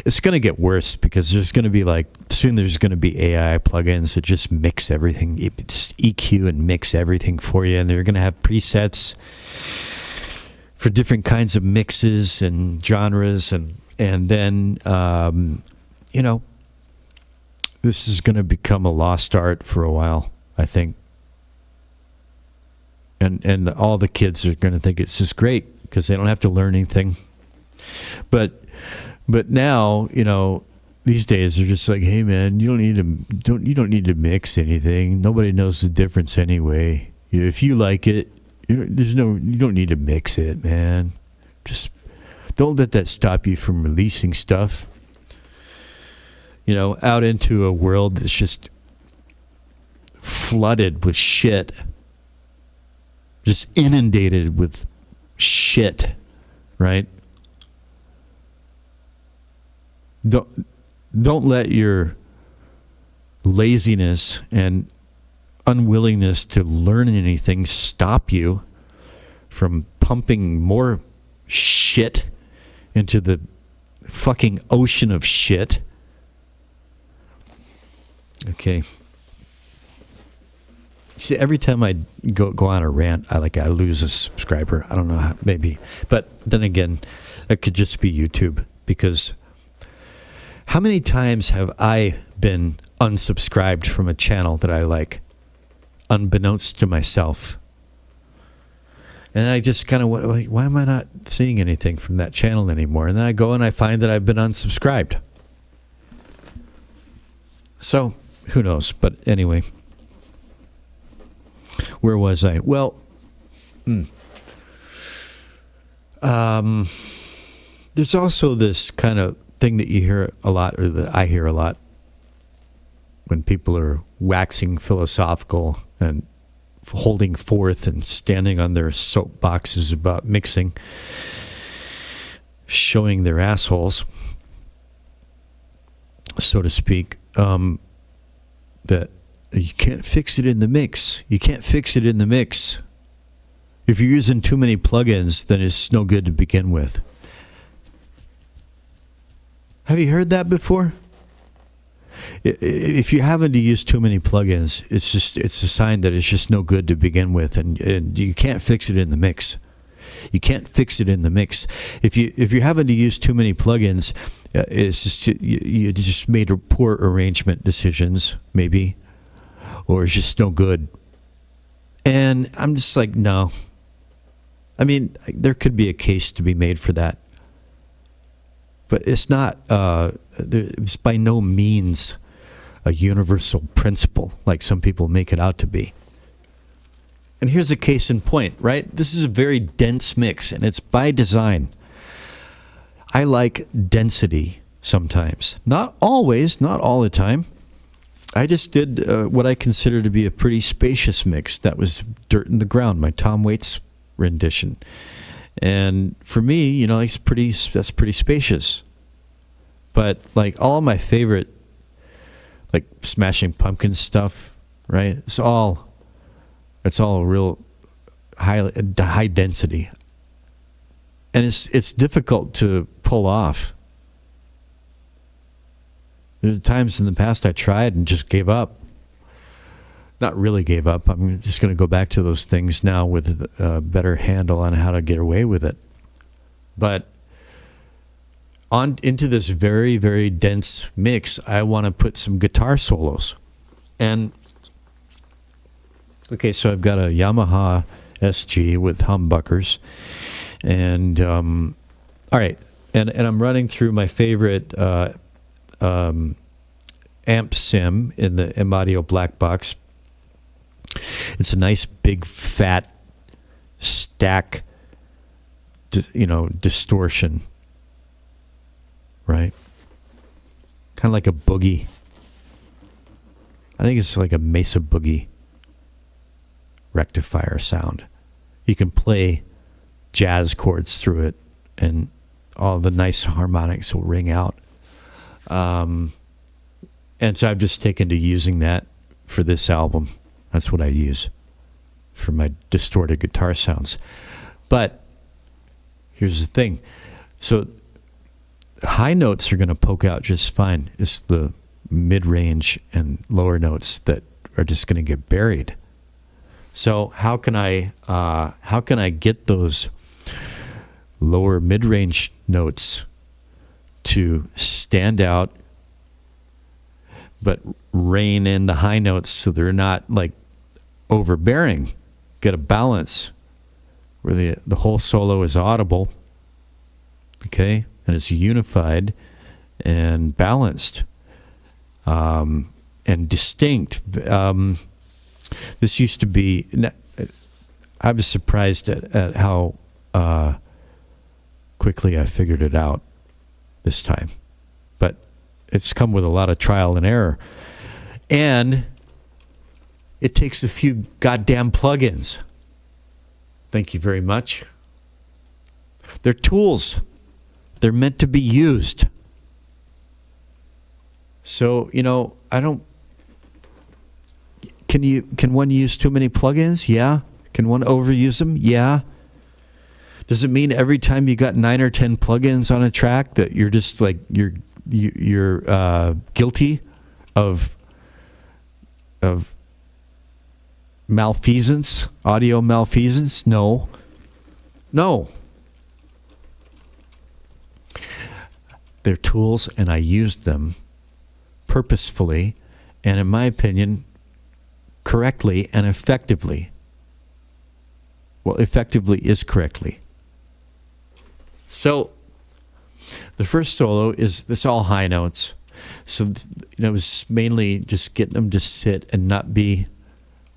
it's going to get worse because there's going to be soon there's going to be AI plugins that just mix everything, just EQ and mix everything for you. And they're going to have presets for different kinds of mixes and genres. And then, you know, this is going to become a lost art for a while, I think. And all the kids are going to think it's just great because they don't have to learn anything. But now, you know, these days they're just like, hey man, you don't need to mix anything. Nobody knows the difference anyway. If you like it, you don't need to mix it, man. Just don't let that stop you from releasing stuff. You know, out into a world that's just flooded with shit. Just inundated with shit, right? Don't let your laziness and unwillingness to learn anything stop you from pumping more shit into the fucking ocean of shit. Okay. See, every time I go on a rant, I lose a subscriber. I don't know how, maybe. But then again, it could just be YouTube, because how many times have I been unsubscribed from a channel that I like, unbeknownst to myself? And I just kind of went, why am I not seeing anything from that channel anymore? And then I go and I find that I've been unsubscribed. So, who knows? But anyway, where was I? Well, there's also this kind of thing that you hear a lot, or that I hear a lot, when people are waxing philosophical and holding forth and standing on their soapboxes about mixing, showing their assholes, so to speak, that you can't fix it in the mix. You can't fix it in the mix. If you're using too many plugins, then it's no good to begin with. Have you heard that before? If you're having to use too many plugins, it's a sign that it's just no good to begin with, and you can't fix it in the mix. You can't fix it in the mix. If you're having to use too many plugins, it's just you just made poor arrangement decisions, maybe, or it's just no good. And I'm just like, no. I mean, there could be a case to be made for that, but it's not. It's by no means a universal principle like some people make it out to be. And here's a case in point, right? This is a very dense mix, and it's by design. I like density sometimes. Not always, not all the time. I just did what I consider to be a pretty spacious mix. That was Dirt in the Ground, my Tom Waits rendition. And for me, you know, that's pretty spacious. But like all my favorite, like Smashing Pumpkins stuff, right? It's all real high density, and it's difficult to pull off. There's times in the past I tried and just gave up. Not really gave up. I'm just going to go back to those things now with a better handle on how to get away with it. But on into this very, very dense mix, I want to put some guitar solos. And okay, so I've got a Yamaha SG with humbuckers, and all right, and I'm running through my favorite amp sim in the M-Audio black box. It's a nice big fat stack, distortion, right? Kind of like a boogie. I think it's like a Mesa Boogie rectifier sound. You can play jazz chords through it, and all the nice harmonics will ring out. And so I've just taken to using that for this album. That's what I use for my distorted guitar sounds. But here's the thing. So high notes are going to poke out just fine. It's the mid-range and lower notes that are just going to get buried. So how can I get those lower mid-range notes to stand out, but rein in the high notes so they're not like overbearing? Get a balance where the whole solo is audible, okay, and it's unified and balanced and distinct. This used to be, I was surprised at how quickly I figured it out this time. But it's come with a lot of trial and error. And it takes a few goddamn plugins. Thank you very much. They're tools. They're meant to be used. So, I don't... Can one use too many plugins? Yeah. Can one overuse them? Yeah. Does it mean every time you got 9 or 10 plugins on a track that you're just like you're guilty of malfeasance, audio malfeasance? No. They're tools, and I used them purposefully, and in my opinion, correctly and effectively. Well, effectively is correctly. So the first solo is this all high notes. So it was mainly just getting them to sit and not be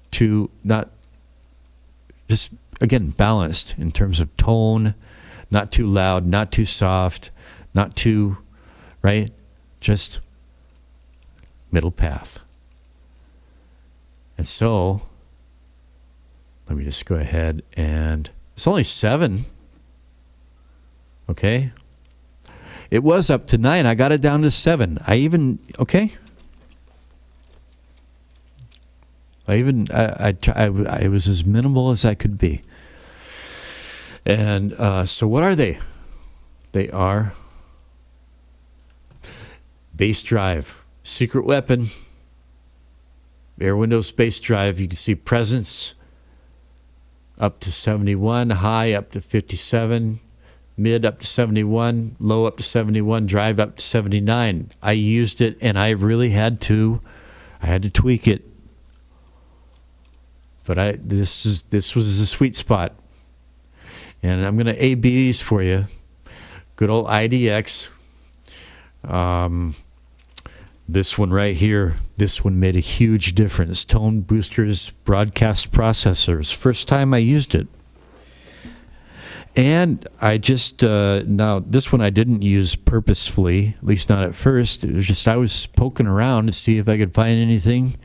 too, not just, again, balanced in terms of tone, not too loud, not too soft, not too, right? Just middle path. And so let me just go ahead and it's only 7. Okay. It was up to 9. I got it down to 7. I was as minimal as I could be. And so what are they? They are bass drive, secret weapon, Airwindows bass drive. You can see presence up to 71, high up to 57, mid up to 71, low up to 71, drive up to 79. I used it and I really had to tweak it. But this was a sweet spot. And I'm going to A-B these for you. Good old IDX. This one right here, this one made a huge difference. Tone Boosters Broadcast Processors. First time I used it. And I just, now this one I didn't use purposefully, at least not at first. It was just I was poking around to see if I could find anything.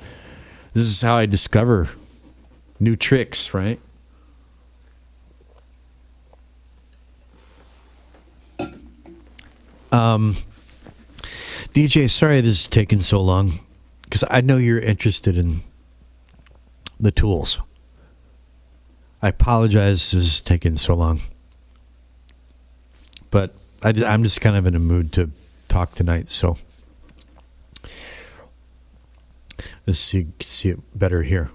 This is how I discover new tricks, right? DJ, sorry this is taking so long because I know you're interested in the tools. I apologize this is taking so long. But I'm just kind of in a mood to talk tonight, so let's see, you can see it better here.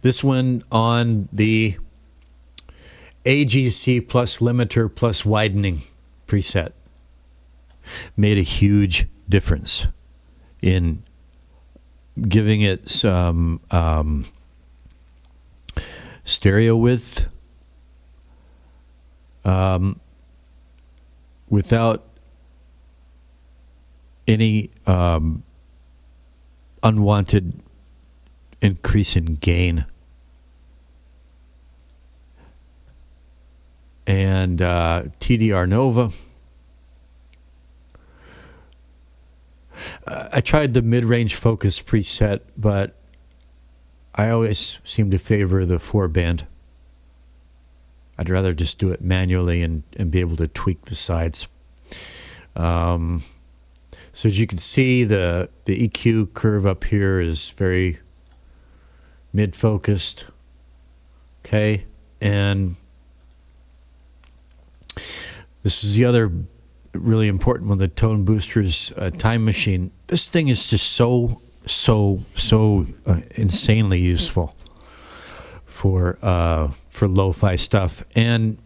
This one on the AGC plus limiter plus widening preset made a huge difference in giving it some stereo width without any unwanted increase in gain. And TDR Nova. I tried the mid-range focus preset, but I always seem to favor the 4-band. I'd rather just do it manually and be able to tweak the sides. So as you can see, the EQ curve up here is very mid-focused. Okay, and this is the other really important one, the Tone Boosters Time Machine. This thing is just so insanely useful for lo-fi stuff. And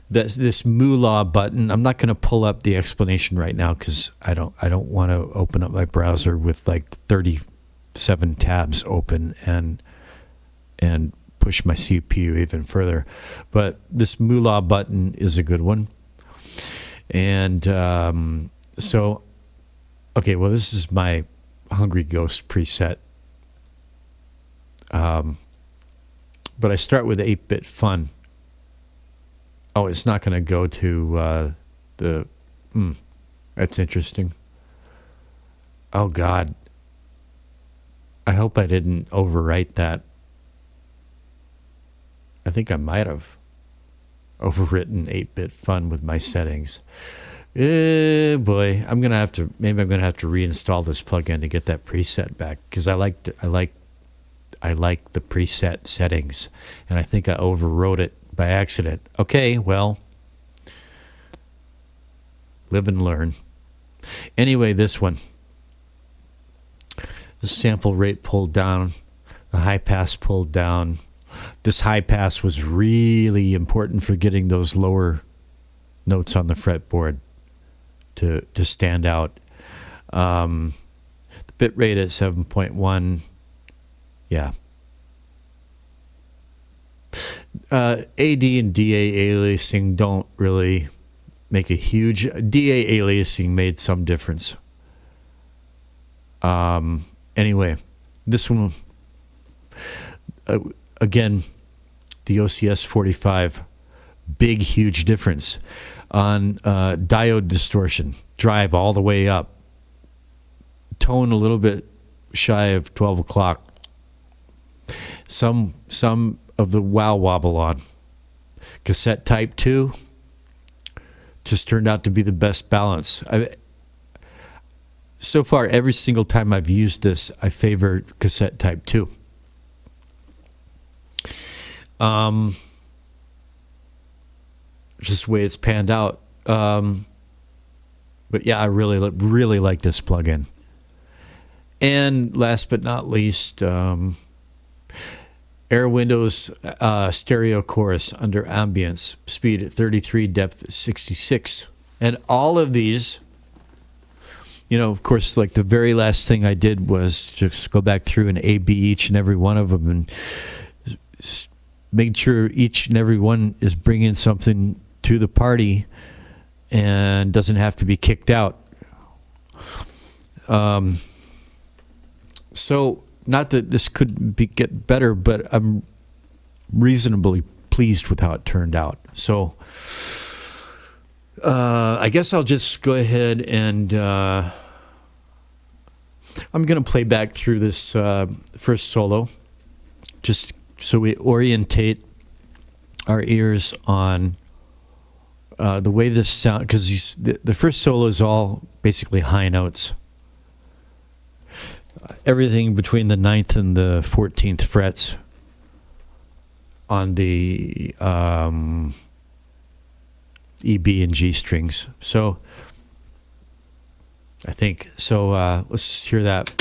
this moolah button, I'm not going to pull up the explanation right now because I don't want to open up my browser with like 37 tabs open and push my CPU even further. But this moolah button is a good one. And so, okay, well, this is my Hungry Ghost preset. But I start with 8-bit fun. Oh, it's not going to go to that's interesting. Oh, God. I hope I didn't overwrite that. I think I might have overwritten 8-bit fun with my settings. Boy, I'm gonna have to reinstall this plugin to get that preset back because I like the preset settings, and I think I overwrote it by accident. Okay, well, live and learn. Anyway, this one, the sample rate pulled down, the high pass pulled down. This high pass was really important for getting those lower notes on the fretboard to stand out. The bit rate at 7.1, yeah. AD and DA aliasing don't really make a huge... DA aliasing made some difference. Anyway, this one... Again, the OCS 45, big, huge difference on diode distortion. Drive all the way up. Tone a little bit shy of 12 o'clock. Some of the wow wobble on. Cassette type 2 just turned out to be the best balance. So far, every single time I've used this, I favor cassette type 2. Just the way it's panned out. But yeah, I really like this plugin. And last but not least, Airwindows stereo chorus under ambience, speed at 33, depth at 66. And all of these, of course, like the very last thing I did was just go back through and A/B each and every one of them and make sure each and every one is bringing something to the party and doesn't have to be kicked out. So, not that this could get better, but I'm reasonably pleased with how it turned out. So, I guess I'll just go ahead and I'm going to play back through this first solo, just so we orientate our ears on the way this sound, because the first solo is all basically high notes. Everything between the 9th and the 14th frets on the E, B, and G strings. So I think so. Let's just hear that.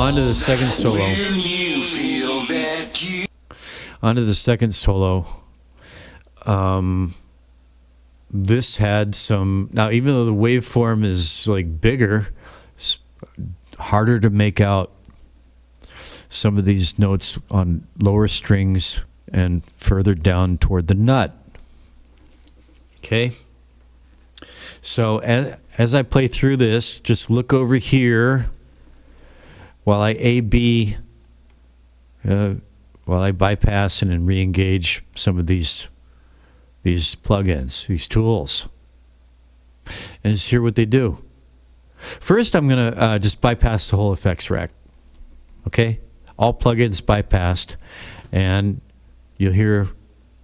Onto the second solo. Onto the second solo. This had some. Now, even though the waveform is like bigger, it's harder to make out some of these notes on lower strings and further down toward the nut. Okay. So as I play through this, just look over here. While I A/B, while I bypass and re-engage some of these plugins, these tools, and just hear what they do. First, I'm going to just bypass the whole effects rack. Okay? All plugins bypassed, and you'll hear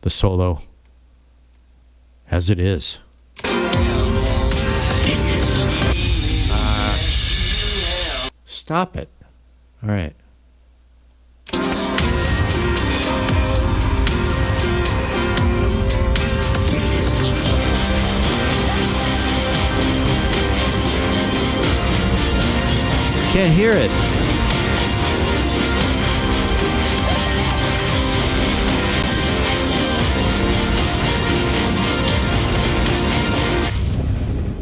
the solo as it is. Stop it. All right. Can't hear it.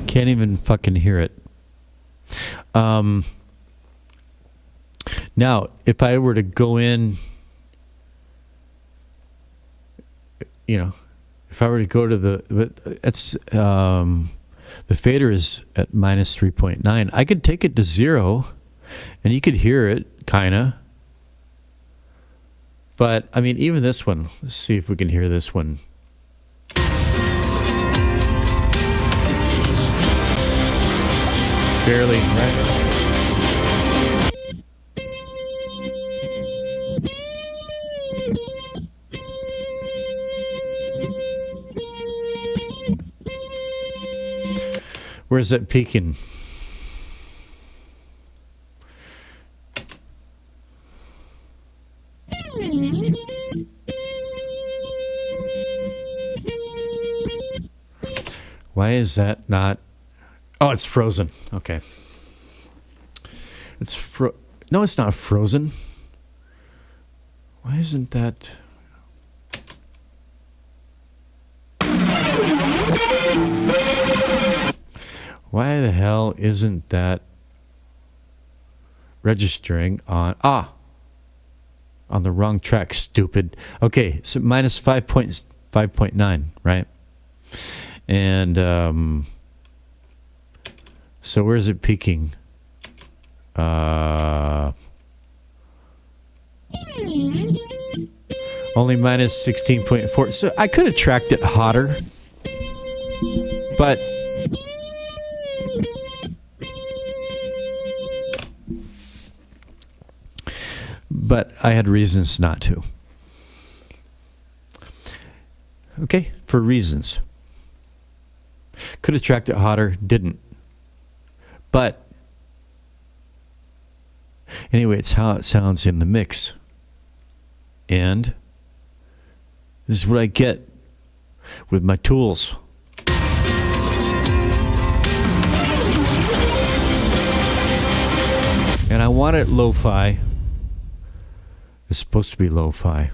Can't even fucking hear it. Now, if I were to go in, if I were to go to the fader is at minus 3.9. I could take it to 0, and you could hear it, kind of. But, I mean, even this one, let's see if we can hear this one. Barely, right? Where's that peaking? Why is that not? Oh, it's frozen. Okay. No, it's not frozen. Why isn't that? Why the hell isn't that registering on the wrong track, stupid. Okay, so minus 5.9, right? And so where is it peaking? Only minus 16.4. So I could have tracked it hotter, but I had reasons not to. Okay, for reasons. Could have tracked it hotter, didn't. But anyway, it's how it sounds in the mix. And this is what I get with my tools. And I want it lo-fi. It's supposed to be lo-fi.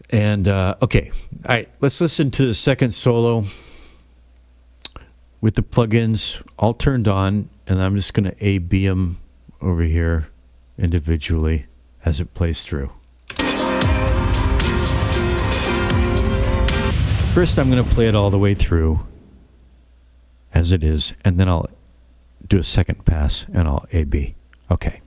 And, okay. All right, let's listen to the second solo with the plugins all turned on. And I'm just going to A-B them over here individually as it plays through. First, I'm going to play it all the way through as it is, and then I'll do a second pass and I'll A-B. Okay.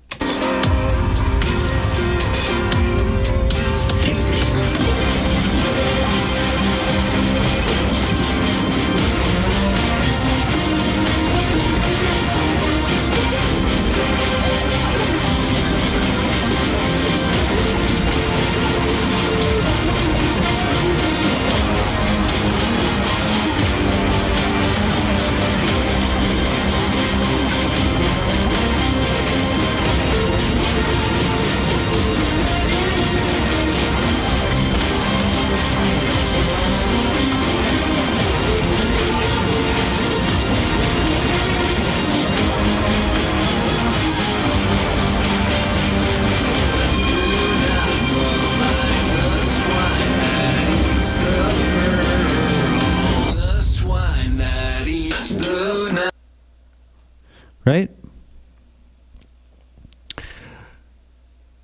Right?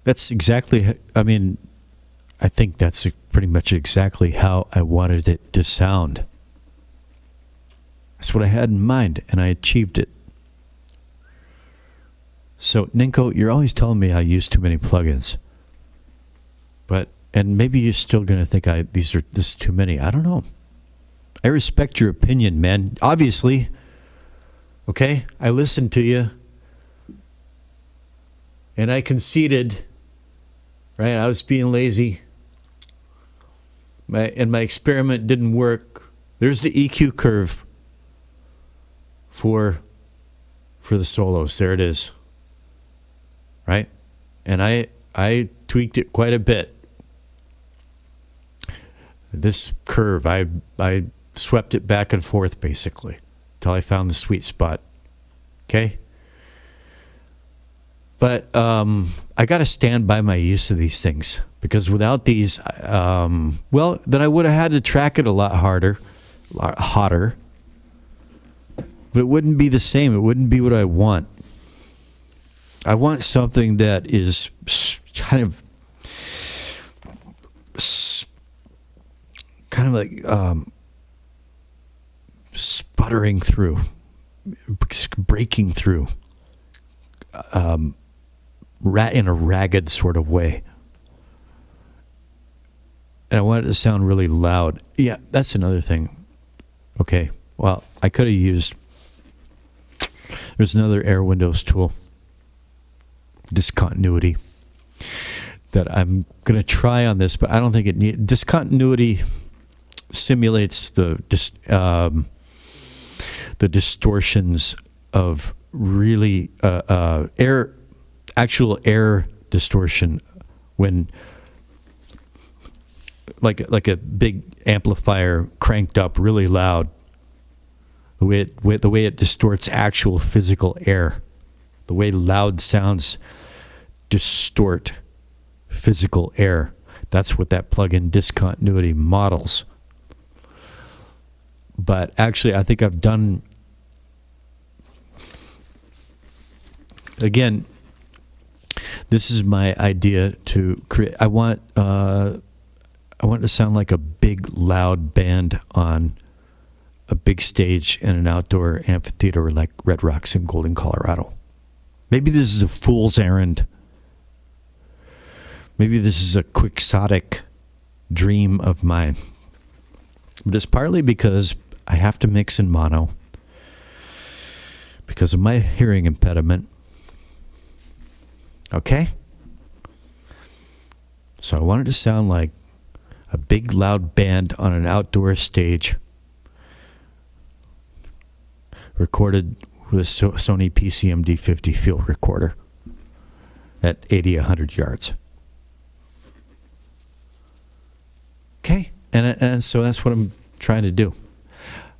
That's exactly, I mean, I think that's pretty much exactly how I wanted it to sound. That's what I had in mind, and I achieved it. So, Ninko, you're always telling me I use too many plugins. And maybe you're still going to think this is too many. I don't know. I respect your opinion, man. Obviously. Okay? I listened to you. And I conceded. Right? I was being lazy. My experiment didn't work. There's the EQ curve for the solos. There it is. Right? And I tweaked it quite a bit. This curve, I swept it back and forth basically till I found the sweet spot. Okay? But I got to stand by my use of these things, because without these, well, then I would have had to track it a lot hotter. But it wouldn't be the same. It wouldn't be what I want. I want something that is kind of like sputtering through, breaking through, in a ragged sort of way. And I want it to sound really loud. Yeah, that's another thing. Okay, well, I could have used, there's another Airwindows tool, discontinuity, that I'm going to try on this, but I don't think it needs. Discontinuity simulates the distortions of really actual air distortion, when like a big amplifier cranked up really loud, the way it distorts actual physical air, the way loud sounds distort physical air. That's what that plug-in discontinuity models. But actually, I think I've done, again, this is my idea to create. I want to sound like a big, loud band on a big stage in an outdoor amphitheater like Red Rocks in Golden, Colorado. Maybe this is a fool's errand. Maybe this is a quixotic dream of mine. But it's partly because I have to mix in mono because of my hearing impediment. Okay? So I wanted to sound like a big, loud band on an outdoor stage, recorded with a Sony PCM-D50 field recorder at 80-100 yards. Okay? And so that's what I'm trying to do.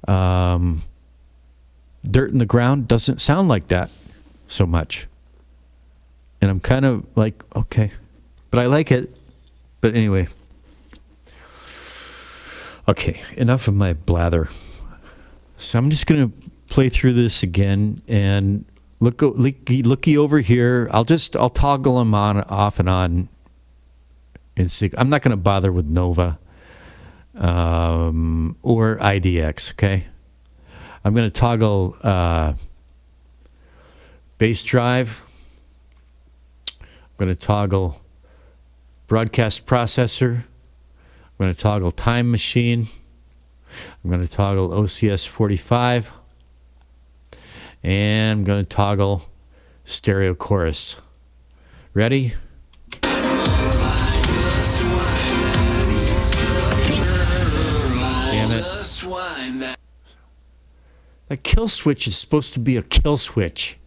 Dirt in the ground doesn't sound like that so much. And I'm kind of like, okay. But I like it. But anyway. Okay, enough of my blather. So I'm just going to play through this again and looky over here. I'll toggle them on, off and on. I'm not going to bother with Nova or IDX, okay? I'm going to toggle bass drive. I'm going to toggle broadcast processor. I'm going to toggle time machine. I'm going to toggle OCS 45. And I'm going to toggle stereo chorus. Ready? Damn it. That kill switch is supposed to be a kill switch.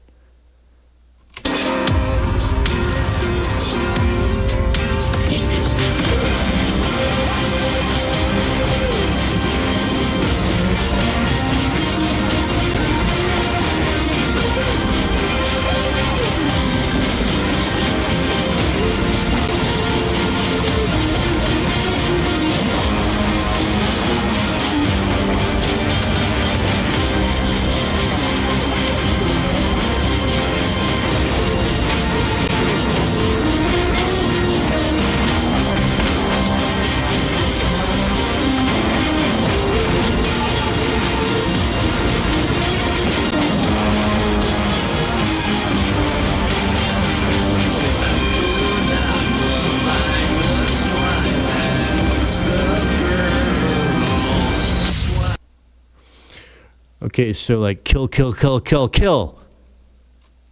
Okay, so like kill, kill, kill, kill, kill.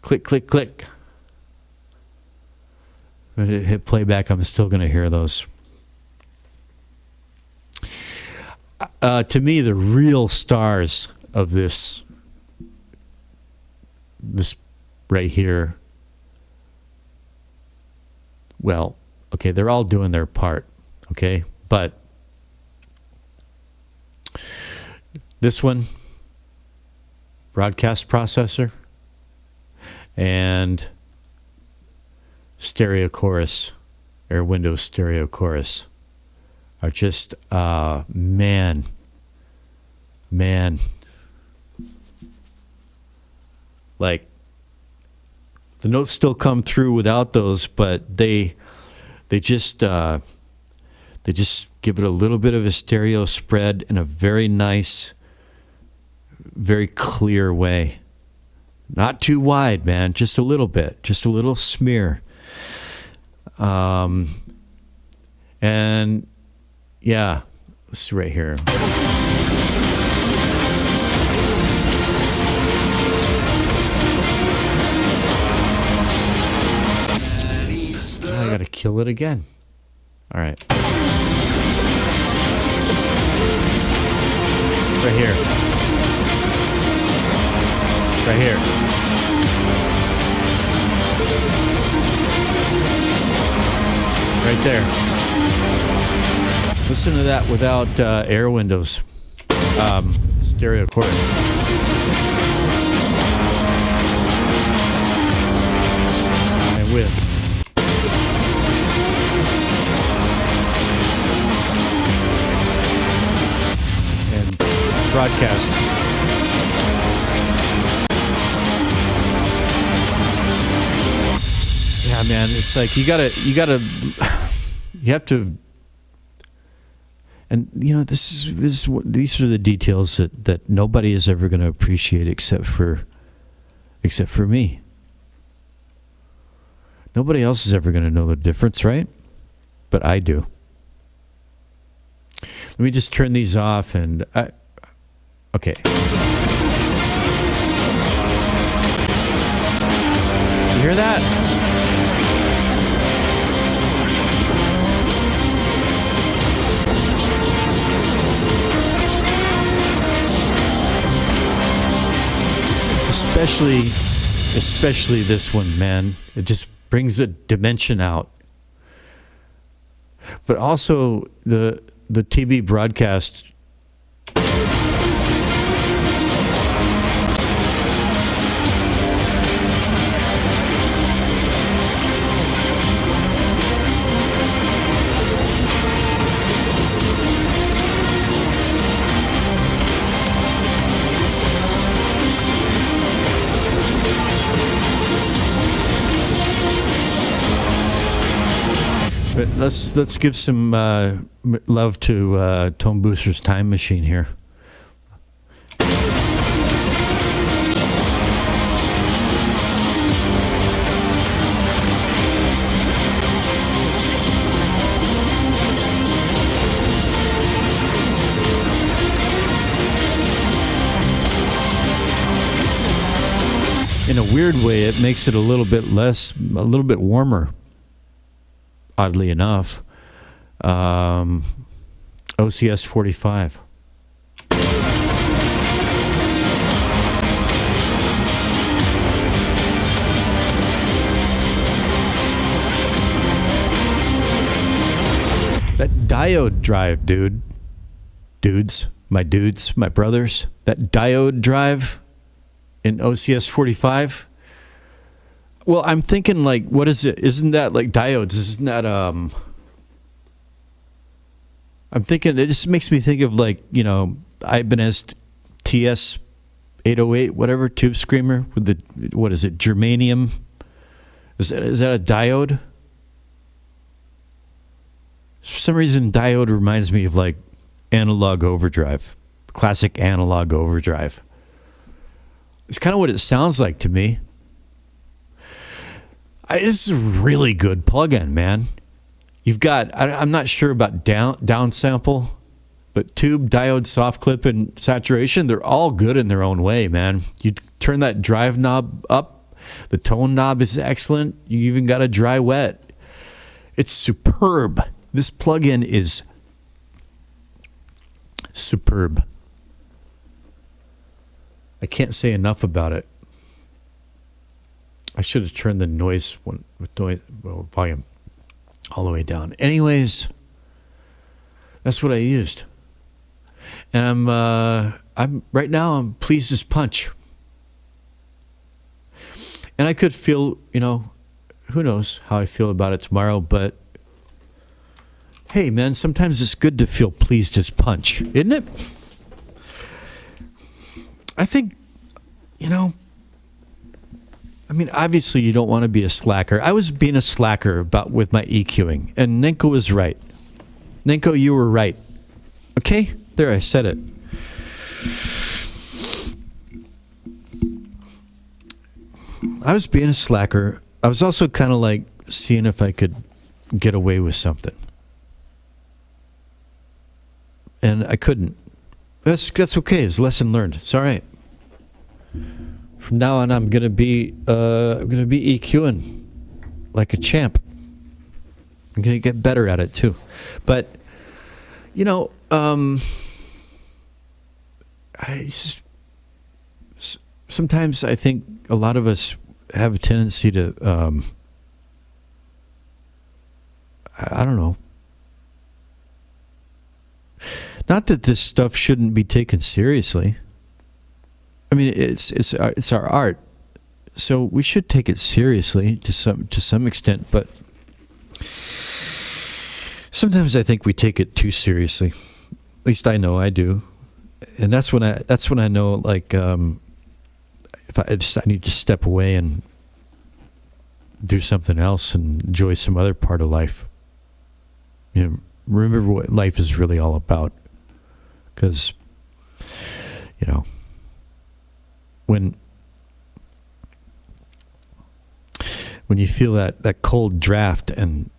Click, click, click. When I hit playback, I'm still going to hear those. To me, the real stars of this right here, well, okay, they're all doing their part, okay? But this one, broadcast processor, and stereo chorus, Airwindows stereo chorus, are just, man. Like, the notes still come through without those, but they just give it a little bit of a stereo spread in a very nice, very clear way. Not too wide, man. Just a little bit. Just a little smear. And yeah, let's see right here. I gotta kill it again. All right. Right here. Right here. Right there. Listen to that without Airwindows. stereo chorus. And with. And broadcast. Yeah, man, it's like you have to. And you know, these are the details that nobody is ever going to appreciate except for me. Nobody else is ever going to know the difference, right? But I do. Let me just turn these off and okay. You hear that? Especially this one, man. It just brings a dimension out. But also the TB broadcast. But let's give some love to Tone Booster's Time Machine here. In a weird way, it makes it a little bit warmer. Oddly enough, OCS 45. That diode drive, dudes, my brothers, that diode drive in OCS 45. Well, I'm thinking, like, what is it? Isn't that like diodes? Isn't that I'm thinking, it just makes me think of, like, you know, Ibanez TS 808, whatever, tube screamer with the, what is it, germanium? Is that a diode? For some reason, diode reminds me of, like, analog overdrive, classic analog overdrive. It's kind of what it sounds like to me. This is a really good plugin, man. You've got, I'm not sure about down sample, but tube, diode, soft clip, and saturation, they're all good in their own way, man. You turn that drive knob up, the tone knob is excellent. You even got a dry wet. It's superb. This plugin is superb. I can't say enough about it. I should have turned the volume all the way down. Anyways, that's what I used, and I'm right now. I'm pleased as punch, and I could feel, you know, who knows how I feel about it tomorrow. But hey, man, sometimes it's good to feel pleased as punch, isn't it? I think, you know. I mean, obviously, you don't want to be a slacker. I was being a slacker with my EQing, and Ninko was right. Ninko, you were right. Okay? There, I said it. I was being a slacker. I was also kind of like seeing if I could get away with something. And I couldn't. That's okay. It's a lesson learned. It's all right. From now on, I'm gonna be EQing like a champ. I'm gonna get better at it too. But you know, sometimes I think a lot of us have a tendency to, I don't know, Not that this stuff shouldn't be taken seriously. I mean, it's our art, so we should take it seriously to some extent. But sometimes I think we take it too seriously. At least I know I do, and that's when I know, like, if I need to step away and do something else and enjoy some other part of life. You know, remember what life is really all about, because, you know, when you feel that cold draft and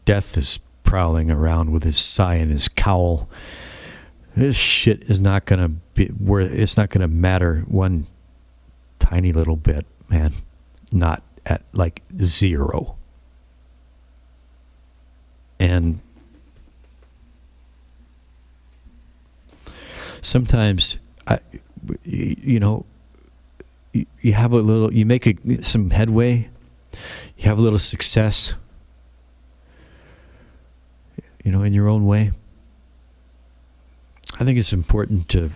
death is prowling around with his sigh and his cowl, this shit is not gonna be where it's not gonna matter one tiny little bit, man. Not at like zero. And sometimes you have a little, you make some headway, you have a little success, in your own way. I think it's important to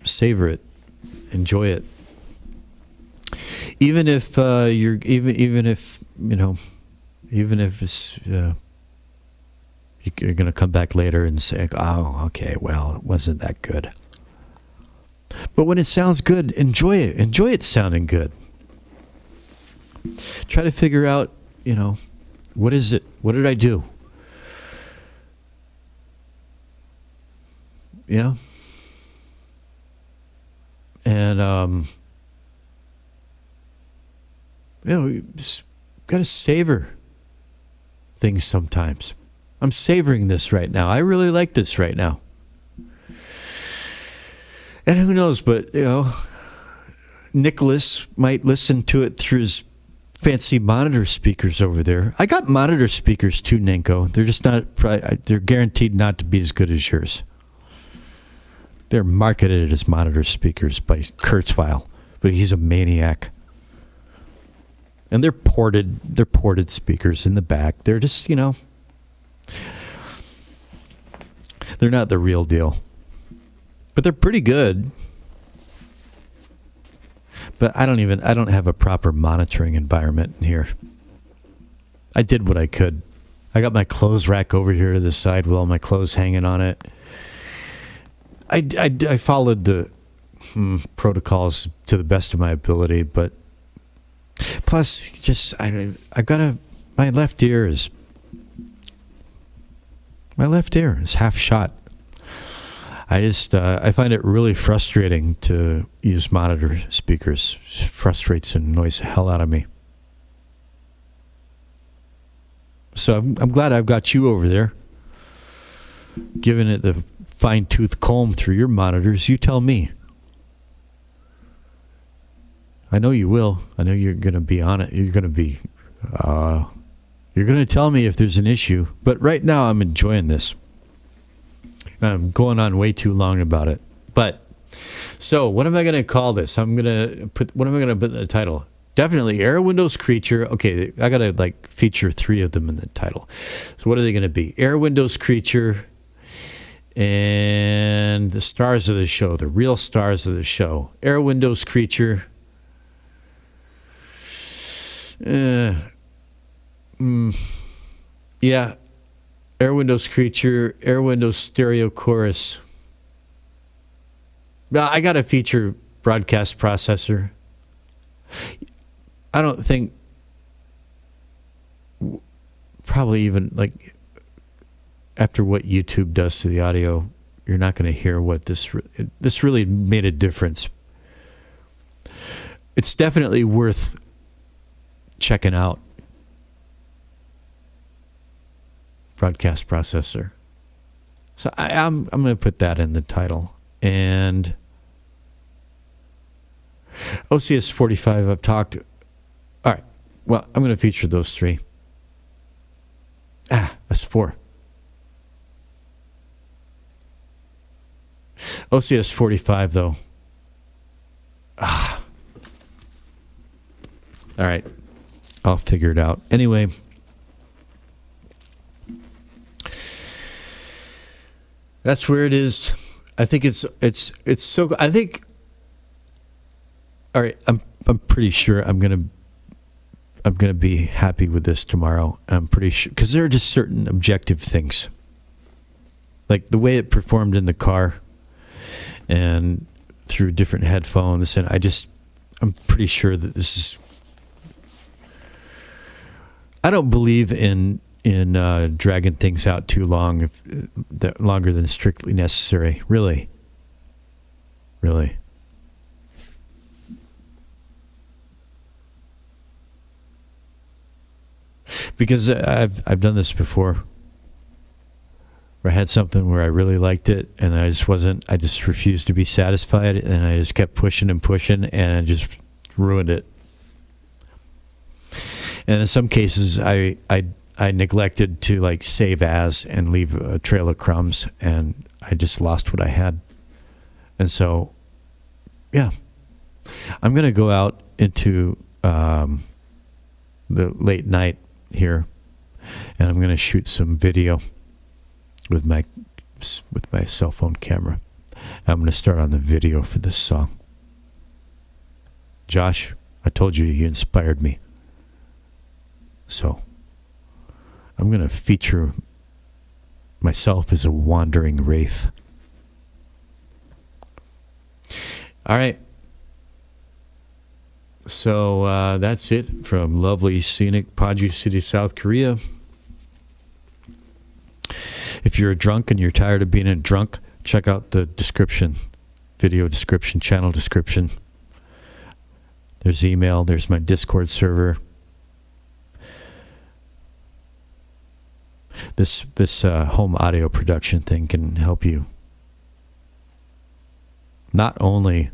savor it, enjoy it, even if even if it's you're going to come back later and say, oh, okay, well, it wasn't that good. But when it sounds good, enjoy it. Enjoy it sounding good. Try to figure out, what is it? What did I do? Yeah. And, you just got to savor things sometimes. I'm savoring this right now. I really like this right now. And who knows, but, Nicholas might listen to it through his fancy monitor speakers over there. I got monitor speakers too, Nenko. They're just not, they're guaranteed not to be as good as yours. They're marketed as monitor speakers by Kurzweil, but he's a maniac. And they're ported speakers in the back. They're just, they're not the real deal. But they're pretty good. But I don't have a proper monitoring environment in here. I did what I could. I got my clothes rack over here to the side with all my clothes hanging on it. I followed the protocols to the best of my ability, but plus, my left ear is half shot. I find it really frustrating to use monitor speakers. It frustrates and annoys the hell out of me. So I'm glad I've got you over there, giving it the fine-tooth comb through your monitors. You tell me. I know you will. I know you're going to be on it. You're going to tell me if there's an issue. But right now, I'm enjoying this. I'm going on way too long about it. But, so, what am I going to call this? What am I going to put in the title? Definitely Airwindows Creature. Okay, I got to, feature 3 of them in the title. So, what are they going to be? Airwindows Creature and the stars of the show, the real stars of the show. Airwindows Creature. Yeah. Airwindows Creature, Airwindows Stereo Chorus. I got to feature Broadcast Processor. I don't think, probably even after what YouTube does to the audio, you're not going to hear what this really made a difference. It's definitely worth checking out. Broadcast Processor. So I'm going to put that in the title. And OCS 45, I've talked. All right. Well, I'm going to feature those 3. That's 4. OCS 45, though. All right. I'll figure it out. Anyway. That's where it is. I think it's so. I think. All right, I'm pretty sure I'm gonna be happy with this tomorrow. I'm pretty sure because there are just certain objective things, like the way it performed in the car, and through different headphones, and I'm pretty sure that this is. I don't believe in dragging things out too long, longer than strictly necessary. Really. Because I've done this before, where I had something where I really liked it, and I just refused to be satisfied, and I just kept pushing and pushing, and I just ruined it. And in some cases, I neglected to like save as and leave a trail of crumbs, and I just lost what I had. And so, yeah, I'm going to go out into the late night here, and I'm going to shoot some video with my cell phone camera. I'm going to start on the video for this song. Josh, I told you inspired me. So I'm going to feature myself as a wandering wraith. All right. So that's it from lovely, scenic Paju City, South Korea. If you're a drunk and you're tired of being a drunk, check out the description, video description, channel description. There's email. There's my Discord server. This home audio production thing can help you not only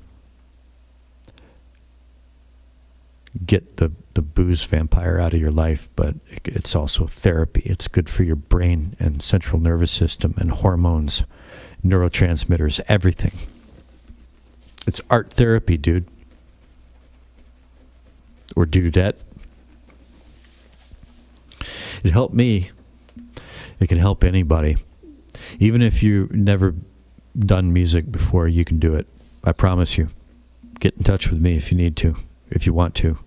get the booze vampire out of your life, but it's also therapy. It's good for your brain and central nervous system and hormones, neurotransmitters, everything. It's art therapy, dude. Or dudette. It helped me. It can help anybody. Even if you've never done music before, you can do it. I promise you. Get in touch with me if you need to, if you want to,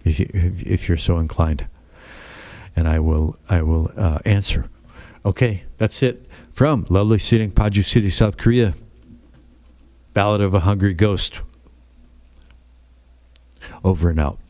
if you're so inclined, and I will answer. Okay, that's it from lovely scenic Paju City, South Korea. Ballad of a Hungry Ghost. Over and out.